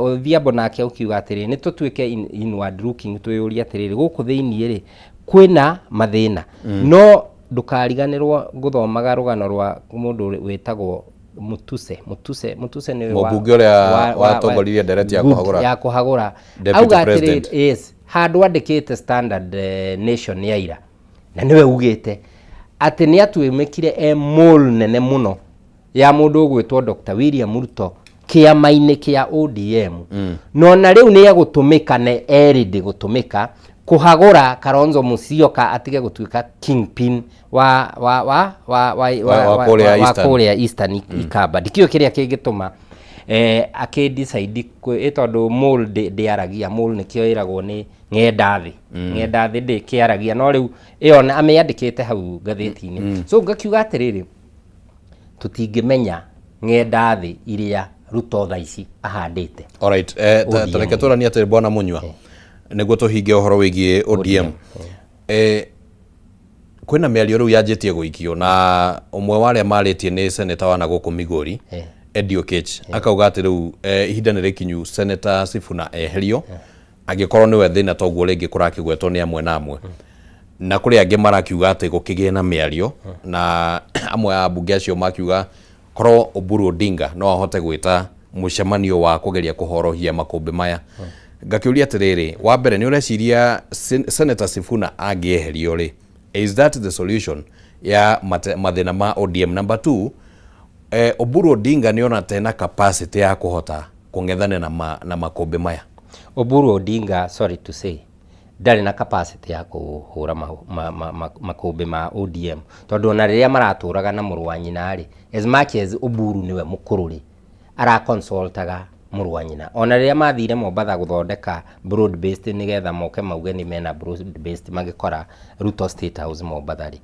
Odhiambo nake ukiuga atiriri ni tutuike inward looking tuyuria atiriri guku thiini ri kwina mathina no ndukariganirwo guthomaga rugano rwa mundu witagwo Mutuse ni mũbunge ũrĩa watongoririe ndereti ya kuhagũra auga atirĩrĩ yes handũ andĩkĩte Standard Nation ya ira na niwe ugĩte atĩ nĩ atuĩmĩkire mole nene mũno ya mũndũ ũgwĩtwo Dr. William Ruto kĩama-inĩ kĩa ODM no na rĩu nĩ egũtũmĩka na erĩndĩ gũtũmĩka kuhagũra Kalonzo Musyoka atige gũtuĩka kingpin wa kũrĩa Eastern Ikamba ndikĩo kĩrĩa kĩngĩtũma akĩdecide tondũ mole ndĩaragia mole nĩkĩo ĩragwo nĩ ng'endathĩ ng'endathĩ ndĩkĩaragia no rĩu ĩyo amĩandĩkĩte hau ngathĩti-inĩ so ngakiuga atĩrĩrĩ tũtingĩmenya ng'endathĩ iria Ruto thaa ici ahandĩte. Alright, tareke tũrania atĩ Bwana Munywa nĩguo tũhinge ũhoro wĩgiĩ ODM. Kwĩna mĩario rĩu yanjĩtie gũikio na ũmwe wa arĩa marĩtie nĩ seneta wa nagũkũ Migori Eddie Oketch akauga atĩ rĩu ihinda nĩ rĩkinyu Senator Sifuna eherio angĩkorwo nĩwe thĩna toguo rĩngĩ kũrakĩgwetwo nĩ amwe na amwe na kũrĩ angĩ marakiuga atĩ gũkĩgĩe na mĩario na amwe a ambunge acio makiuga korwo Oburu Odinga no ahote gwĩta mũcemanio wa kũgeria kũhorohia makũmbĩ maya. Ngakĩũria atĩrĩrĩ wa mbere nĩ ũreciria Senator Sifuna angĩeherio rĩ is that the solution ya mathĩna ma ODM? Number 2, Oburu Odinga nĩ ona tena capacity ya kũhota kũng'ethane na makũmbĩ maya. Oburu Odinga, sorry to say, ndarĩ na capacity ya kũhũra makũmbĩ ma ODM tondũ ona rĩrĩa maratũraga na mũrũ wa nyina rĩ as much as Oburu niwe mũkũrũ rĩ araconsultaga mũrũ wa nyina ona rĩrĩa mathire Mombatha gũthondeka broad based nĩgetha moke mauge nĩ mena broad based magĩkora Ruto State House Mombatha rĩ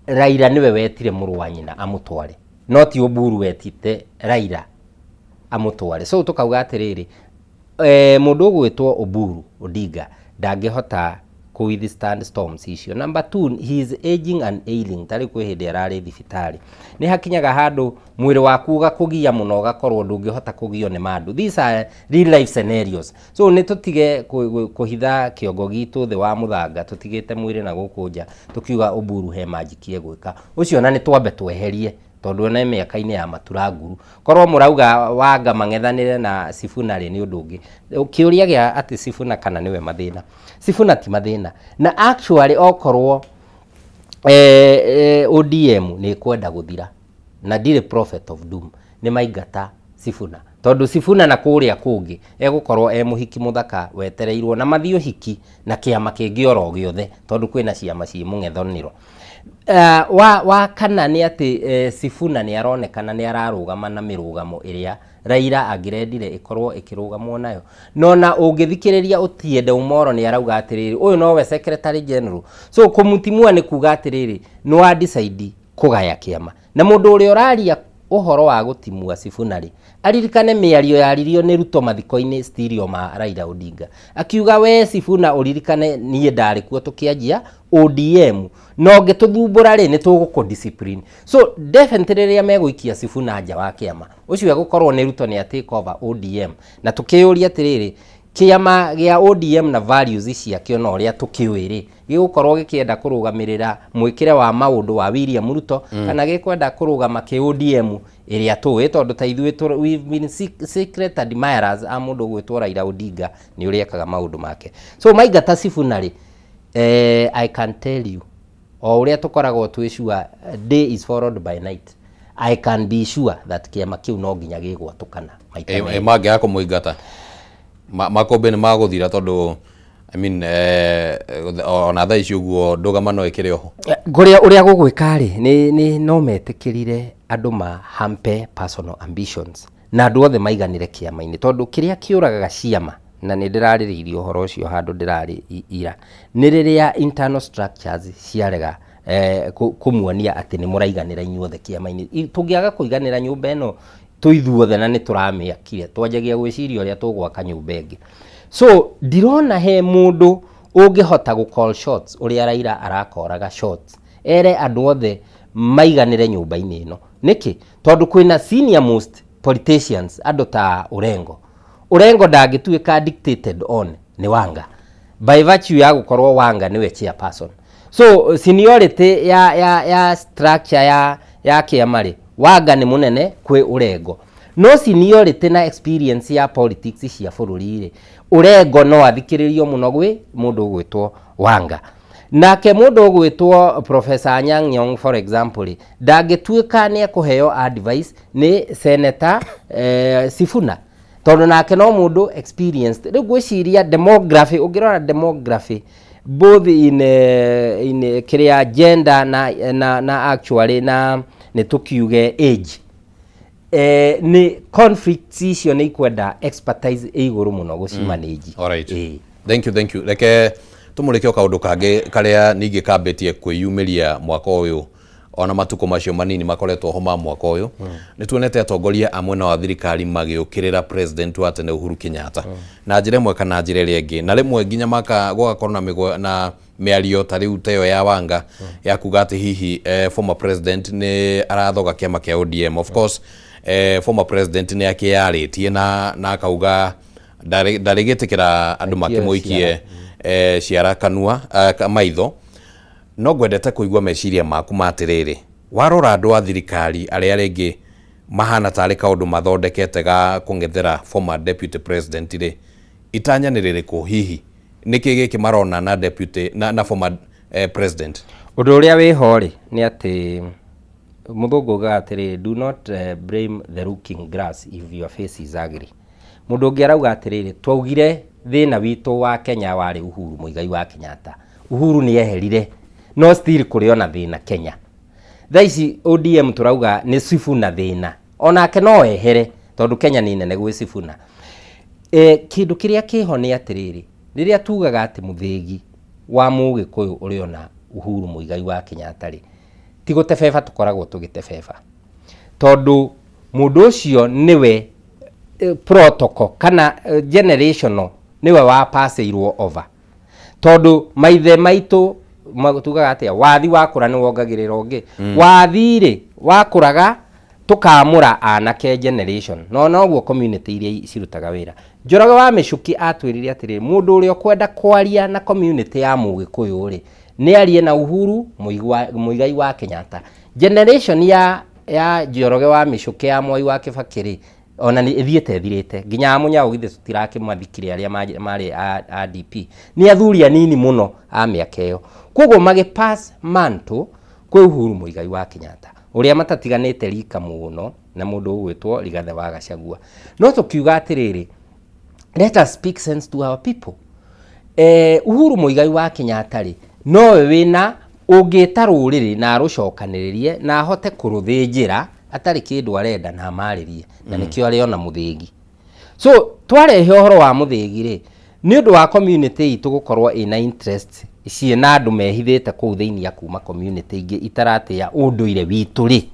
Raila niwe wetire mũrũ wa nyina amũtware not Oburu wetite Raila amũtware so tukauga atĩrĩrĩ mũndũ ũgwĩtwo Oburu Odinga ndangĩhota withstand storms icio. Number 2, he is aging and ailing tarĩ kwĩ hĩndĩ ararĩ thibitarĩ nĩ hakinyaga handũ mwĩrĩ waku ũgakũgia mũno ũgakorwo ndũngĩhota kũgio nĩ mandũ. These are real life scenarios so nĩ tũtige kũhitha kĩongo gitũ thĩ wa mũthanga tũtigĩte mwĩrĩ na gũkũ nja tũkiuga Oburu he manjikie gwĩka ũcio na nĩ twambe tweherie tondũ na mĩaka-inĩ ya maturanguru korwo mũrauga wanga mang'ethanĩre na Sifuna rĩ nĩ ũndũ ũngĩ kĩũria gĩa atĩ Sifuna kana nĩwe mathĩna Sifuna ti mathĩna na actually okorwo ODM nĩ kwenda gũthira na ndirĩ prophet of doom nĩ maingata Sifuna tondũ Sifuna na kũrĩa kũngĩ egũkorwo mũhiki mũthaka wetereirwo na mathiĩ ũhiki na kĩama kĩngĩ oro gĩothe tondũ kwĩna ciama ciĩ mũng'ethanĩro. Wa kana nĩ atĩ Sifuna nĩ aronekana nĩ ararũgama na mĩrũgamo ĩrĩa Raila angĩrendire ĩkorwo ĩkĩrũgamwo nayo no na ũngĩthikĩrĩria Otiende Umoro nĩ arauga atĩrĩrĩ ũyũ nowe secretary general so kũmutimua nĩ kuga atĩrĩrĩ no wa decide kũgaya kĩama na mũndũ ũrĩa ũraria ũhoro wa gũtimua Sifuna rĩ aririkane mĩario yaririo nĩ Ruto mathiko-inĩ stereo ma Raila Odinga akiuga we Sifuna ũririkane niĩ ndarĩ kuo tũkĩanjia ODM no ngĩtũthumbũra rĩ nĩ tũgũkũ discipline so definitely rĩrĩa megũikia Sifuna nja wa kĩama ũcio egũkorwo nĩ Ruto nĩ a take over ODM na tũkĩũria atĩrĩrĩ kĩama gĩa ODM na values ciakĩo na ũrĩa tũkĩũĩ rĩ gĩgũkorwo gĩkĩenda kũrũgamĩrĩra mwĩkĩre wa maũndũ wa William Ruto kana gĩkwenda kũrũgama kĩ ODM ĩrĩa tũĩ tondũ ta ithuĩ we've been secret admirers a mũndũ gwĩtwo Raila Odinga nĩ ũrĩa ekaga maũndũ make so maingata Sifuna rĩ I can tell you o ũrĩa tũkoragwo twĩ sure day is followed by night I can be sure that kĩama kĩu no nginya gĩgwatũkana mangĩaga kũmũingata makũmbĩ nĩ magũthira tondũ I mean ona thaa ici ũguo ndũgamano ĩkĩrĩ oho ũrĩa gũgwĩka rĩ nĩ no metĩkĩrire andũ mahampe personal ambitions na andũ othe maiganire kĩama-inĩ tondũ kĩrĩa kĩũragaga ciama na nĩ ndĩrarĩrĩirie ũhoro ũcio handũ ndĩrarĩ ira nĩ rĩrĩa internal structures ciarega kũmuonia atĩ nĩ mũraiganĩra inyuothe kĩama-inĩ tũngĩaga kũiganĩra nyũmba ĩno tũithuothe na nĩ tũramĩakire twanjagia gwĩciria ũrĩa tũgwaka nyũmba ĩngĩ so ndirona he mũndũ ũngĩhota gũcall shots ũrĩa Raila arakoraga shots ere andũ othe maiganĩre nyũmba-inĩ ĩno nĩkĩ tondũ kwĩna senior most politicians andũ ta Orengo ndangĩtuĩka dictated on nĩ Wanga by virtue ya gũkorwo Wanga nĩwe chairperson so seniority ya structure ya kĩama rĩ Wanga nĩ munene kwĩ Orengo. No seniority na experience ya politics cia bũrũri rĩ, Orengo no athikĩrĩrio mũno gwĩ mũndũ ũgwĩtwo Wanga. Nake mũndũ ũgwĩtwo Professor Anyang' Nyong'o for example, ndangĩtuĩka nĩ ekũheo advice nĩ Senator Sifuna, tondũ nake no mũndũ experienced. Rĩu gwĩciria demography, ũngĩrora demography both in kĩrĩa gender na actually na nĩ tukiuge age, ni conflicts icio nĩ ikwenda expertise igũrũ mũno gũcimanage. Alright. Thank you. Reke tumurike kaundu kangi karia ningi kambetie kwiyumiria mwaka uyu ona matuko macio manini makoretwo homa mwaka uyu. Ni tuonete atongoria amwe na wa thirikari magiukirira president wa tene Uhuru Kenyatta na njira imwe kana njira iria ingi, na rimwe nginya maka gugakorwo na miario ta riu teyo ya Wanga ya kuga ati hihi former president ni arathoga kiama kia ODM. Of course former president ni akiyaritie na akauga ndarigitikira andu makimuikie ciara kanua maitho. No gwendete kuigua meciria maku matiriri, warora andu a thirikari aria ringi mahana tari kaundu mathondekete ga kungethera former deputy president ri, itanya ni ririku hihi niki giki marona na deputy na former president? Undu uria wiho ri ni ati muthungu gatiri, do not blame the looking grass if your face is ugly. Mundu ungi arauga atiriri, twaugire thina witu wa Kenya wari Uhuru Muigai wa Kenyatta. Uhuru ni eherire, no still kuri ona thina Kenya. Thaici ODM turauga ni Sifuna thina, onake no ehere tondu Kenya ni nene gwi Sifuna. Kindu kiria kiho ni atiriri, riria tugaga ati muthegi wa Mugikuyu uri ona Uhuru Muigai wa Kenyatta ri, ti gutebeba tukoragwo tugitebeba, tondu mundu ucio niwe protocol kana generational niwe wa passeirwo over, tondu maithe maitu tugaga atia wathi wakura ni wongagirira ungi wathi ri wakuraga tukamura anake generation no noguo community iria cirutaga wira. Njoroge wa Micuki atwirire atiri mundu uria kwenda kwaria na community ya Mugikuyu ri ni arie na Uhuru Muigai wa Kenyatta. Generation ya Njoroge wa Micuki ya Mwai wa Kibaki ri ona ni ithiete thirite nginya Munyao githe tutiraki aria mari ADP ni athuri anini muno a miaka iyo, koguo magipass manto kwi Uhuru Muigai wa Kenyatta uria matatiganite rika muno na mundu ugwitwo Rigathi wa Gachagua. No tukiuga atiriri, let us speak sense to our people. Uhuru Muigai wa Kenyatta ri nowe wina ungita ruriri na rucokaniririe na ahote kuruthinjira atari kindu arenda na amaririe na nikio ari ona muthegi. So twarehe uhoro wa muthegi ri ni undu wa community itu gukorwo ina interest cie na andu mehithite kuu thiini ya kuma community ingi itarate ya unduire witu ri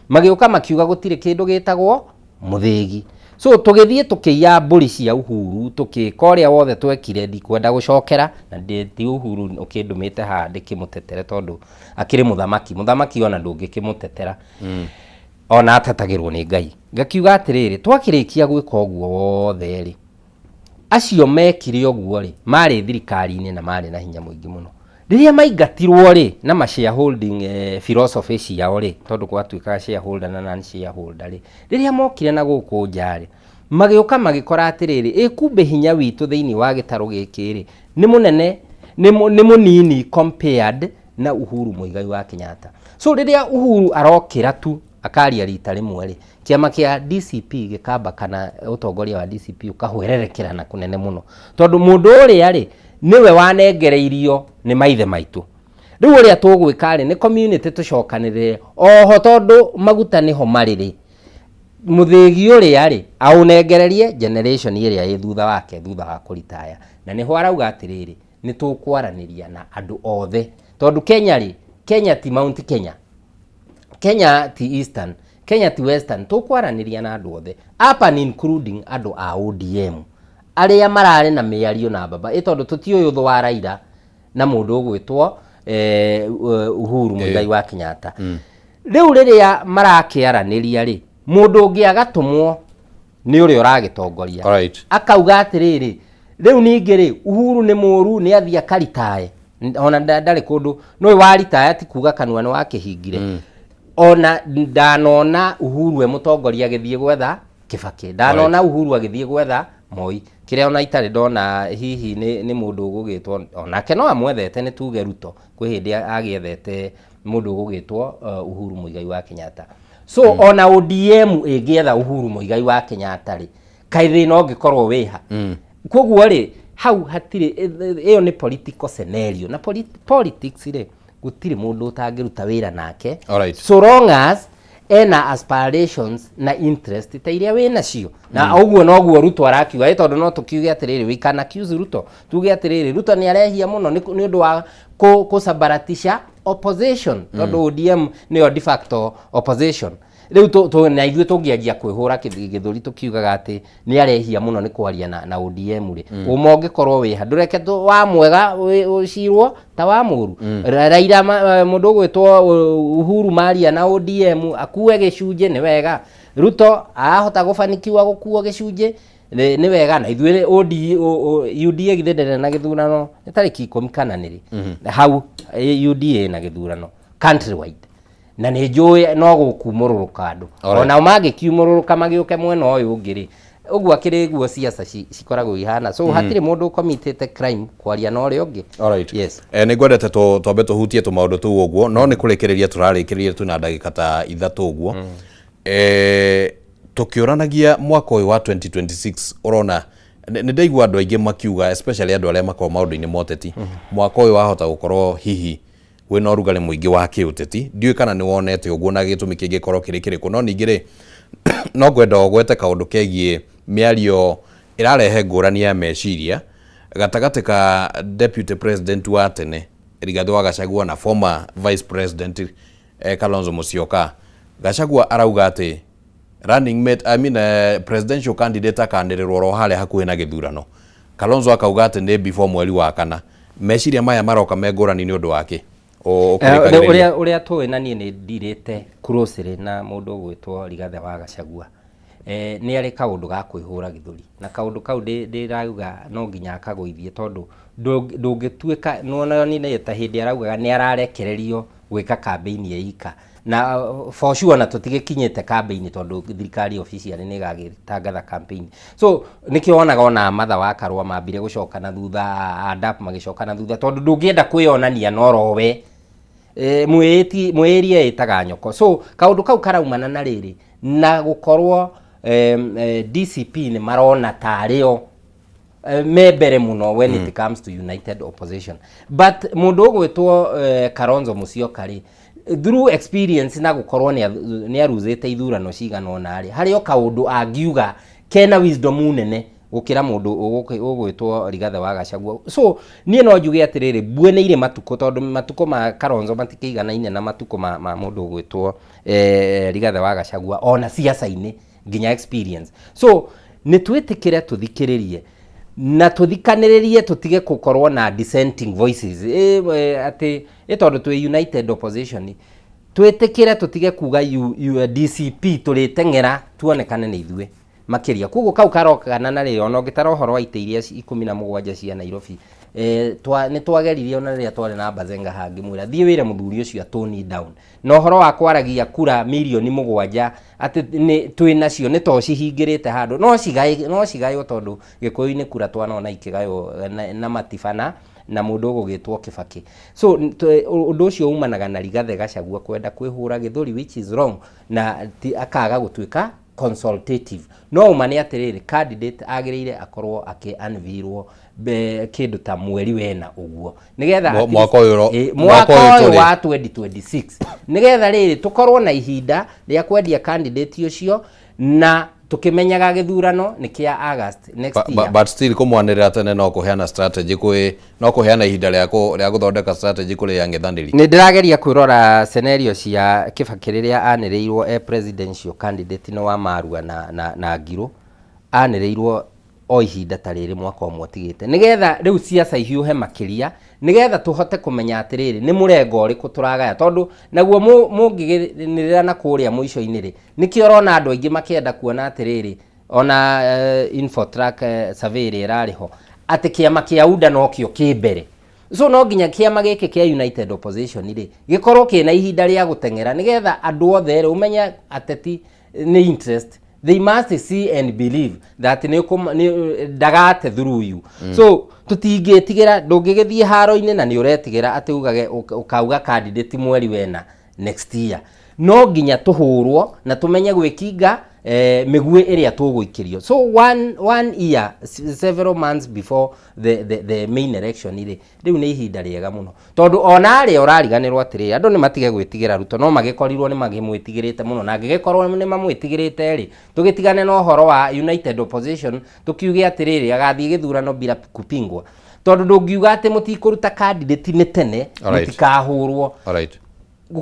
magiuka makiuga gutire kindu gitagwo muthegi. So tugithie tukiya mburi cia Uhuru tukikoria wothe twekire ndikwenda gucokera na ndi Uhuru ukindumite ha ndikimutetere tondu akiri muthamaki ona ndungikimutetera ona atatagirwo ni Ngai. Ngakiuga atiriri twakirikia gwika uguo wothe ri acio mekire uguo ri mari thirikari-ini na mari na hinya muingi muno, riria maingatirwo ri na ma shareholding philosophy ciao ri tondu gwatuika shareholder na non shareholder ri riria mokire na guku njari magiuka magikora atiriri kumbe hinya witu thiini wa gitaro giki ri ni munene ni munini compared na Uhuru Muigai wa Kenyatta. So riria Uhuru arokira tu akaria rita rimwe ri kiama kia DCP gikamba kana utongoria wa DCP ukahwererekera na kunene muno tondu mundu uria ri niwe wanengereirio ni maithe maitu. Riu uria tugwika ri ni community tucokanirire oho tondu maguta niho mariri muthegi uria ri aunengererie generation iria i thutha wake thutha wa kuritaya na niho arauga atiriri ni tukwaraniria na andu othe tondu Kenya ri Kenya ti Mount Kenya, Kenya ti Eastern, Kenya ti Western, tukwaraniria na andu othe apa ni including andu a ODM aria marare na miario na baba itondu tutioyo thu wa Raila na mundu ugwitwo Uhuru Muigai wa Kenyatta. Riu riria marakiaraniria ri mundu ungi agatumwo ni uri uragitongoria akauga atiriri riu ningi ri Uhuru ni muru ni athia karitae ona ndari kundu no waritaya ti kuga kanua ni wakihingire ona ndanona Uhuru mutongoria agithie gwetha Kibaki, ndanona Uhuru agithie gwetha Moi, kiria ona itari ndona hihi ni mundu ugugitwo onake no amwethete ni tuge Ruto kwi hindi agiethete mundu ugugitwo Uhuru Muigai wa Kenyatta. So ona ODM igietha Uhuru Muigai wa Kenyatta ri kaithĩ no ngikorwo wiha koguo ri hau hatiri iyo ni political scenario na politics ri gutiri mundu utangiruta wira nake so long as ena aspirations na interest ta iria wina cio na uguo noguo Ruto arakiuga tondu no tukiuge atiriri we can accuse Ruto tuge atiriri Ruto ni arehia muno ni undu wa kusabaratisha opposition tondu ODM ni de facto opposition riu to na ithuĩ tũngĩanjia kwĩhũra gĩthũri tukiugaga ati ni arehia muno ni kwaria na ODM ri ũmo ũngĩkorwo wiha ndũreke wa mwega ũcirwo ta wa mũru Raila mũndũ ũgwĩtwo Uhuru maria na ODM akue gĩcunjĩ ni wega Ruto ahota gũfanikiwa gũkuo gĩcunjĩ ni wega na ithuĩ UDA githedere na gĩthurano nĩ tarĩki 10 kana nĩrĩ hau UDA na gĩthurano country wide na nĩ njũĩ no gũkumũrũrũka andũ ona mangĩkiumũrũrũka magĩũke mwena ũyũ ũngĩ rĩ ũguo akĩrĩ guo siasa cikoragwo ihana so hatirĩ mũndũ committed crime kwaria na ũrĩa ũngĩ. Yes nĩ ngwendete twambe tũhutie tũmaũndũ tũu ũguo no nĩ kũrekereria tũrarĩkĩrĩria twĩna ndagĩka ta 3 ũguo tũkĩũranagia mwaka ũyũ wa 2026 ũrona nĩ ndaigua andũ aingĩ makiuga especially andũ arĩa makorwo maũndũ-inĩ moteti mwaka ũyũ wahota gũkorwo hihi wena ũrugarĩ mũingĩ wa kĩũteti ndiũĩ kana nĩ wonete ũguo na gĩtũmi kĩngĩkorwo kĩrĩ kĩrĩkũ no ningĩ rĩ no ngwenda ũgwete kaũndũ kegiĩ mĩario ĩrarehe ngũrani ya meciria gatagatĩ ka deputy president wa tene Rigathi wa Gachagua na former vice president Kalonzo Musyoka. Gachagua arauga atĩ running mate presidential candidate akanĩrĩrwo ro harĩa hakuhĩ na gĩthurano. Kalonzo akauga atĩ nĩ before mweri wa kana. Meciria maya maroka me ngũrani nĩ ũndũ wake. Uria tũĩ na niĩ nĩ ndirĩte closely na mũndũ ũgwĩtwo Rigathi wa Gachagua nĩ arĩ kaũndũ ga kwĩhũra gĩthũri na kaũndũ kau ndĩrauga no nginya akagũithie tondũ ndũngĩtuĩka nĩ ta hĩndĩ araugaga nĩ ararekererio gwĩka campaign yeika na for sure na tũtigĩkinyĩte campaign tondũ thirikari official nĩ ĩgagĩtangatha campaign so nĩkĩo wonaga ona Martha wa Karua mambire gũcoka na thutha ADAP magĩcoka na thutha tondũ ndũngĩenda kwĩonania no rowe mwĩria ĩtaga nyoko so kaũndũ kau karaumana na rĩrĩ na gũkorwo DCP nĩ marona tarĩo membere muno when it comes to united opposition but mũndũ ũgwĩtwo Kalonzo Musyoka rĩ through experience na gukorwo ni aruzete ithurano cigana ona ri hari o kaundu angiuga kena wisdom nene gukira mundu ugwitwo Rigathi wa Gachagua so nie no njuge atiriri bueneire matuko tondu matuko ma Kalonzo matikiganaine na matuko ma mundu ugwitwo Rigathi wa Gachagua ona siasa-ini nginya experience so ni twitikire tuthikiririe na tuthikaniririe tutige gukorwo na dissenting voices ati tondu twi united opposition twitikire tutige kuga DCP turitengera tuonekane ni ithue makiria kugo kau karokana na ri ona ngitara uhoro wa ite iria 17 cia Nairobi ni twageririe ona ria twari na Bazenga hangi mwira thie wire muthuri ucio atoni down no horo wa kwaragia kura milioni 7 ati ni twina cio ni to cihingirite handu no cigayo tondu gikuyu-ini kura twanona ikigayo na matifana na mundu ugugitwo Kibaki so undu ucio umanaga na Rigathi Gachagua kwenda kwihura githuri which is wrong na akaga gutuika consultative no umane atiriri candidate agirire akorwo akianvirwo kindu ta mweri wena uguo nigetha mwaka uyu wa 2026 nigetha riri tukorwo na ihinda ria kwendia candidate ucio na tukimenyaga githurano ni kia August next year but still kumwanirira tene no kuheana strategy no kuheana ihinda ria guthondeka strategy kuri ya ng'ethaniri ni ndirageria kwirora scenario cia Kibaki riria anireirwo presidential candidate no wa Marua na Ngiru anireirwo o ihinda tariri mwaka umwe tigite nigetha riu siasa ihiuhe makiria nigetha tuhote kumenya atiriri ni murengo uriku turagaya tondu naguo mungiginirira na kuria muico-ini ri nikio rona andu aingi makienda kuona atiriri ona Infotrack survey irariho ati kiama kia UDA no kio kimbere so no nginya kiama giki kia United Opposition ri gikorwo kina ihinda ria gutengera nigetha andu othe umenya ateti ni interest, they must see and believe that ni ndagate through you. So tutingitigira ndungigithie haro-ini na ni uretigira ati ugage ukauga candidate mweri wena next year. No nginya tuhurwo na tumenye gwikinga migwe iria tuguikirio. So one year, several months before the main election iri riu ni ihinda riega muno tondu ona ari urariganirwo atiri andu ni matige gwitigira Ruto no magikorirwo ni magimwitigirite muno na ngigikorwo ni mamwitigirite ri tugitigane no horo wa United Opposition tukiuge atiriri agathie githurano bila kupingwa tondu ndungiuga ati mutikuruta candidate ni tene mutikahurwo.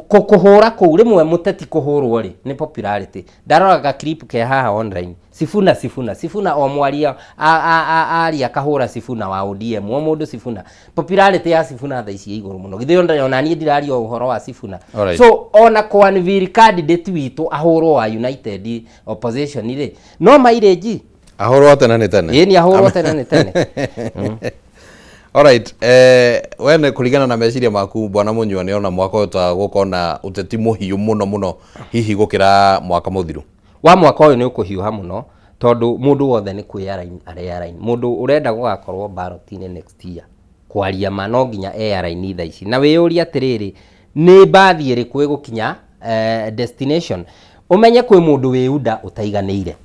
Kuhura kou rimwe muteti kuhurwo ri ni popularity. Ndaroraga clip ke haha online Sifuna o mwaria ari akahura Sifuna wa ODM o mundu Sifuna popularity ya Sifuna tha ici iguru muno githio ndona ni ndirari o uhoro wa Sifuna. So ona kwanviri candidate witu ahurwo wa United Opposition ri no maireji ahurwo tena ni tene ni ahurwo tena ni tene. Alright, wene kuringana na meciria maku bwana Munyua ni ona mwaka uta gukona uteti muhiu muno hihi gukira mwaka muthiru wa mwaka uyu ni ukuhiuha muno tondu mundu wothe ni kwia line mundu urenda gugakorwo ballot-ini next year kwaria ma no nginya line tha ici na wiyuria atiriri ni bathi iriku igukinya destination umenye kwi mundu wiunda utaiganiire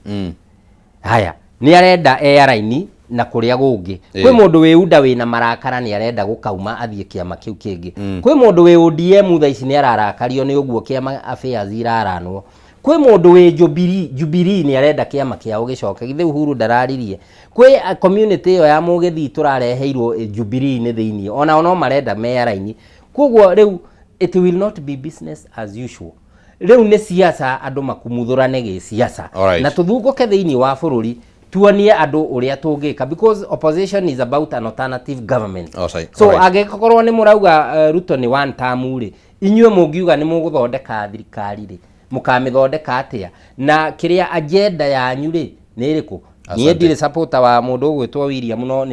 haya ni arenda line na kuria gungi kwi mundu wiunda wina marakara ni arenda gukauma athie kiama kiu kingi kwi mundu wi ODM tha ici ni ararakario ni uguo kiama affairs iraranwo kwi mundu wi Jubilee ni arenda kiama kiao gicoke githe Uhuru ndararirie kwi community yo ya Mugithi turareheirwo Jubilee ni thiini ona no marenda line kogwo riu it will not be business as usual. Riu ni siasa andu makumuthurane gi siasa na tuthuguke thiini wa bururi tuonie andu uria tungika because opposition is about an alternative government. So agekorwo ni murauga Ruto ni one term ri inyue mungiuga ni muguthondeka thirikari ri mukamithondeka atia na kiria agenda yanyu ri ni iriku. Nie ndire supporter wa mundu gwitwo William no